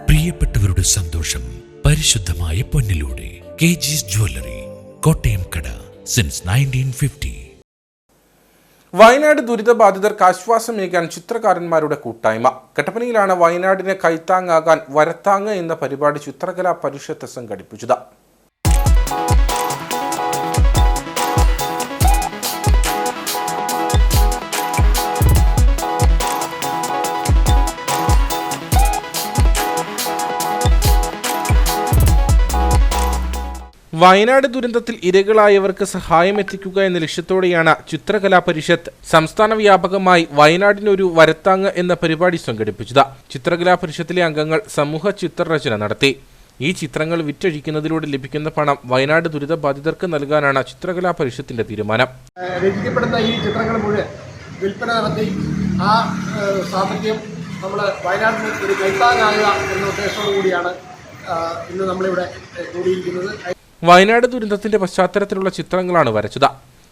പ്രിയപ്പെട്ടവരുടെ സന്തോഷം പരിശുദ്ധമായ പൊന്നിലൂടെ KG's ജ്വല്ലറി, കോട്ടയം കട, സിൻസ് 1950.
വയനാട് ദുരിതബാധിതർക്ക് ആശ്വാസമേകാൻ ചിത്രകാരന്മാരുടെ കൂട്ടായ്മ. കട്ടപ്പനയിലാണ് വയനാടിന് കൈത്താങ്ങാകാൻ വരത്താങ്ങ് എന്ന പരിപാടി ചിത്രകലാ പരിഷത്ത് സംഘടിപ്പിച്ചത്. വയനാട് ദുരന്തത്തിൽ ഇരകളായവർക്ക് സഹായം എത്തിക്കുക എന്ന ലക്ഷ്യത്തോടെയാണ് ചിത്രകലാ പരിഷത്ത് സംസ്ഥാന വ്യാപകമായി വയനാടിനൊരു വരത്താങ്ങ് എന്ന പരിപാടി സംഘടിപ്പിച്ചത്. ചിത്രകലാ പരിഷത്തിലെ അംഗങ്ങൾ സമൂഹ ചിത്രരചന നടത്തി. ഈ ചിത്രങ്ങൾ വിറ്റഴിക്കുന്നതിലൂടെ ലഭിക്കുന്ന പണം വയനാട് ദുരിതബാധിതർക്ക് നൽകാനാണ് ചിത്രകലാ പരിഷത്തിന്റെ തീരുമാനം.
രചിക്കപ്പെടുന്ന ഈ ചിത്രങ്ങൾ മുഴുവൻ വിൽപ്പന നടത്തി ആ സാമ്പത്തികം നമ്മൾ വയനാടിന് ഒരു കൈത്താങ്ങാകുക എന്ന ഉദ്ദേശത്തോടു കൂടിയാണ് ഇന്ന് നമ്മളിവിടെ കൂടിയിരിക്കുന്നത്.
വയനാട് ദുരന്തത്തിന്റെ പശ്ചാത്തലത്തിലുള്ള ചിത്രങ്ങളാണ് വരച്ചത്.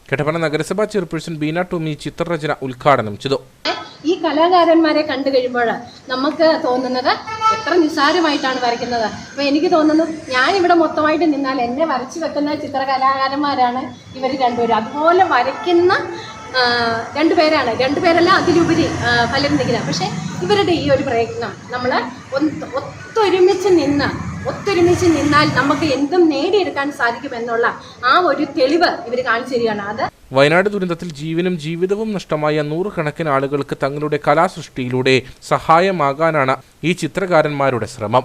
കട്ടപ്പന നഗരസഭാ ചെയർപേഴ്സൺ ബീന ടോമി ചിത്രരചന ഉദ്ഘാടനം ചെയ്തു.
ഈ കലാകാരന്മാരെ കണ്ടു കഴിയുമ്പോൾ നമുക്ക് തോന്നുന്നത് എത്ര നിസ്സാരമായിട്ടാണ് വരയ്ക്കുന്നത്. അപ്പോൾ എനിക്ക് തോന്നുന്നു ഞാനിവിടെ മൊത്തമായിട്ട് നിന്നാൽ എന്നെ വരച്ചു വെക്കുന്ന ചിത്രകലാകാരന്മാരാണ് ഇവർ രണ്ടുപേരും. അതുപോലെ വരയ്ക്കുന്ന രണ്ടുപേരല്ല അതിലുപരി പലരും നിൽക്കുന്നത്. പക്ഷേ ഇവരുടെ ഈ ഒരു പ്രയത്നം നമ്മൾ ഒത്തൊരുമിച്ച് നിന്നാൽ നമുക്ക് എന്തും നേടിയെടുക്കാൻ സാധിക്കുമെന്നുള്ള ആ ഒരു തെളിവ് ഇവർ കാണിച്ചു തരികയാണ്. അത്
വയനാട് ദുരന്തത്തിൽ ജീവനും ജീവിതവും നഷ്ടമായ 100 കണക്കിന് ആളുകൾക്ക് തങ്ങളുടെ കലാസൃഷ്ടിയിലൂടെ സഹായമാകാനാണ് ഈ ചിത്രകാരന്മാരുടെ ശ്രമം.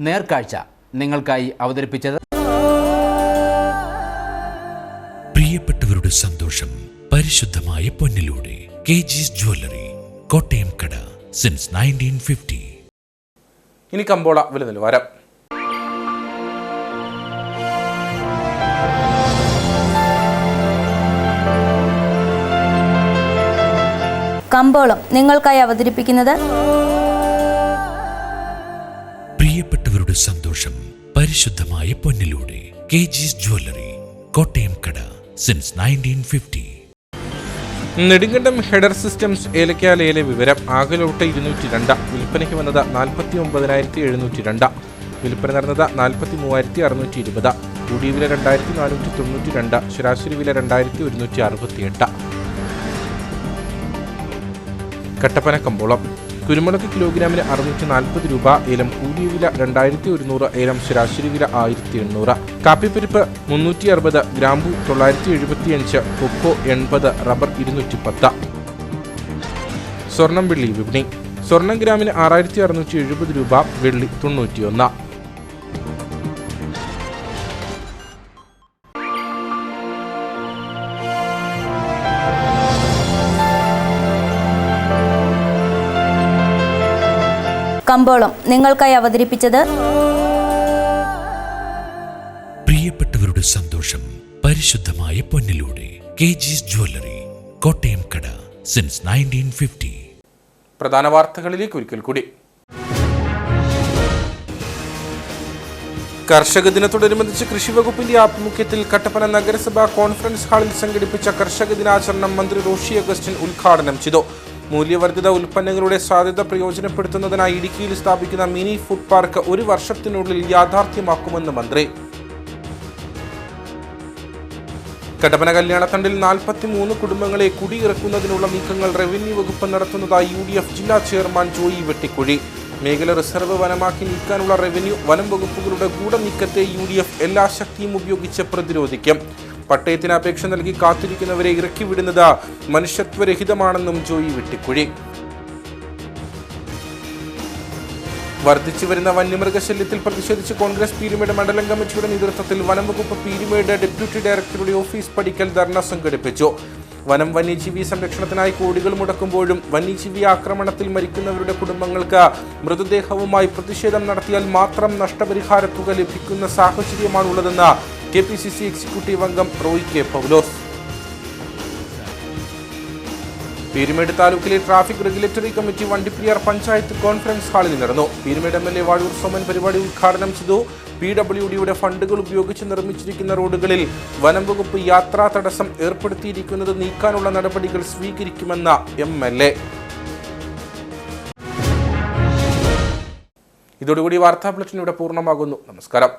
നേർക്കാഴ്ച നിങ്ങൾക്കായി അവതരിപ്പിച്ചത്
പ്രിയപ്പെട്ടവരുടെ സന്തോഷം പരിശുദ്ധമായ പൊന്നിലൂടെ KG's ജ്വല്ലറി, കോട്ടയം കട, സിൻസ് 1950.
ഇനി കമ്പോള വില നിലവാരം.
കമ്പോളം നിങ്ങൾക്കായി അവതരിപ്പിക്കുന്നത്
പ്രിയപ്പെട്ടവരുടെ സന്തോഷം പരിശുദ്ധമായ പൊന്നിലൂടെ KG's ജ്വല്ലറി, കോട്ടയം കട, സിൻസ് 1950.
നെടുങ്കണ്ടം ഹെഡർ സിസ്റ്റംസ് ഏലക്കാലയിലെ വിവരം. ആകലോട്ട് 202, വിൽപ്പനയ്ക്ക് വന്നത് 49,702, വിൽപ്പന നടന്നത് 43,620, കൂടിയ വില 2,492, ശരാശരി വില 2,168. കട്ടപ്പന കമ്പോളം. കുരുമുളക് കിലോഗ്രാമിന് 640 രൂപ, ഏലം കൂടിയ വില 2,100, ഏലം ശരാശരി വില 1,800. കാപ്പിപ്പരിപ്പ് 360, ഗ്രാമ്പു 975, കൊക്കോ 80, റബ്ബർ 210. സ്വർണം വെള്ളി വിപണി. സ്വർണം ഗ്രാമിന് 6,670 രൂപ, വെള്ളി 91.
കമ്പോളം നിങ്ങൾക്കായി അവതരിപ്പിച്ചത്
പ്രിയപ്പെട്ടവരുടെ സന്തോഷം പരിശുദ്ധമായ പൊന്നിലൂടെ KG's ജ്വല്ലറി, കോട്ടയം കട, സിൻസ് 1950.
പ്രധാന വാർത്തകളിലേക്ക് ഒരിക്കൽ കൂടി. കർഷക ദിനത്തോടനുബന്ധിച്ച് കൃഷിവകുപ്പിന്റെ ആഭിമുഖ്യത്തിൽ കട്ടപ്പന നഗരസഭാ കോൺഫറൻസ് ഹാളിൽ സംഘടിപ്പിച്ച കർഷക ദിനാചരണം മന്ത്രി റോഷി അഗസ്റ്റിൻ ഉദ്ഘാടനം ചെയ്തു. മൂല്യവർദ്ധിത ഉൽപ്പന്നങ്ങളുടെ സാധ്യത പ്രയോജനപ്പെടുത്തുന്നതിനായി ഇടുക്കിയിൽ സ്ഥാപിക്കുന്ന മിനി ഫുഡ് പാർക്ക് 1 വർഷത്തിനുള്ളിൽ യാഥാർത്ഥ്യമാക്കുമെന്ന് മന്ത്രി. കട്ടപ്പന കല്യാണത്തണ്ടിൽ 43 കുടുംബങ്ങളെ കുടിയിറക്കുന്നതിനുള്ള നീക്കങ്ങൾ റവന്യൂ വകുപ്പ് നടത്തുന്നതായി UDF ജില്ലാ ചെയർമാൻ ജോയി വെട്ടിക്കുഴി. മേഖല റിസർവ് വനമാക്കി നീക്കാനുള്ള റവന്യൂ വനം വകുപ്പുകളുടെ ഗൂഢനീക്കത്തെ UDF എല്ലാ ശക്തിയും ഉപയോഗിച്ച് പ്രതിരോധിക്കും. പട്ടയത്തിന് അപേക്ഷ നൽകി കാത്തിരിക്കുന്നവരെ ഇറക്കിവിടുന്നത് മനുഷ്യത്വരഹിതമാണെന്നും ജോയി വെട്ടിക്കുഴി. വർദ്ധിച്ചുവരുന്ന വന്യമൃഗശല്യത്തിൽ പ്രതിഷേധിച്ച് കോൺഗ്രസ് പീരുമേട് മണ്ഡലം കമ്മിറ്റിയുടെ നേതൃത്വത്തിൽ വനംവകുപ്പ് പീരുമേട് ഡെപ്യൂട്ടി ഡയറക്ടറുടെ ഓഫീസ് പടിക്കൽ ധർണ സംഘടിപ്പിച്ചു. വനം വന്യജീവി സംരക്ഷണത്തിനായി കോടികൾ മുടക്കുമ്പോഴും വന്യജീവി ആക്രമണത്തിൽ മരിക്കുന്നവരുടെ കുടുംബങ്ങൾക്ക് മൃതദേഹവുമായി പ്രതിഷേധം നടത്തിയാൽ മാത്രം നഷ്ടപരിഹാര തുക ലഭിക്കുന്ന സാഹചര്യമാണുള്ളതെന്ന് KPCC എക്സിക്യൂട്ടീവ് അംഗം റോയ് കെ പൗലോസ്. പീരുമേട് താലൂക്കിലെ traffic regulatory committee Vandiperiyar panchayat conference ഹാളിൽ നടന്നു. പീരുമേട് MLA വാഴൂർ സോമൻ പരിപാടി ഉദ്ഘാടനം ചെയ്തു. PWDയുടെ ഫണ്ടുകൾ ഉപയോഗിച്ച് നിർമ്മിച്ചിരിക്കുന്ന റോഡുകളിൽ വനം വകുപ്പ് യാത്രാ തടസ്സം ഏർപ്പെടുത്തിയിരിക്കുന്നത് നീക്കാനുള്ള നടപടികൾ സ്വീകരിക്കുമെന്ന MLA. ഇതോടുകൂടി വാർത്താ ബുള്ളറ്റിൻ ഇവിടെ പൂർണ്ണമാകുന്നു. നമസ്കാരം.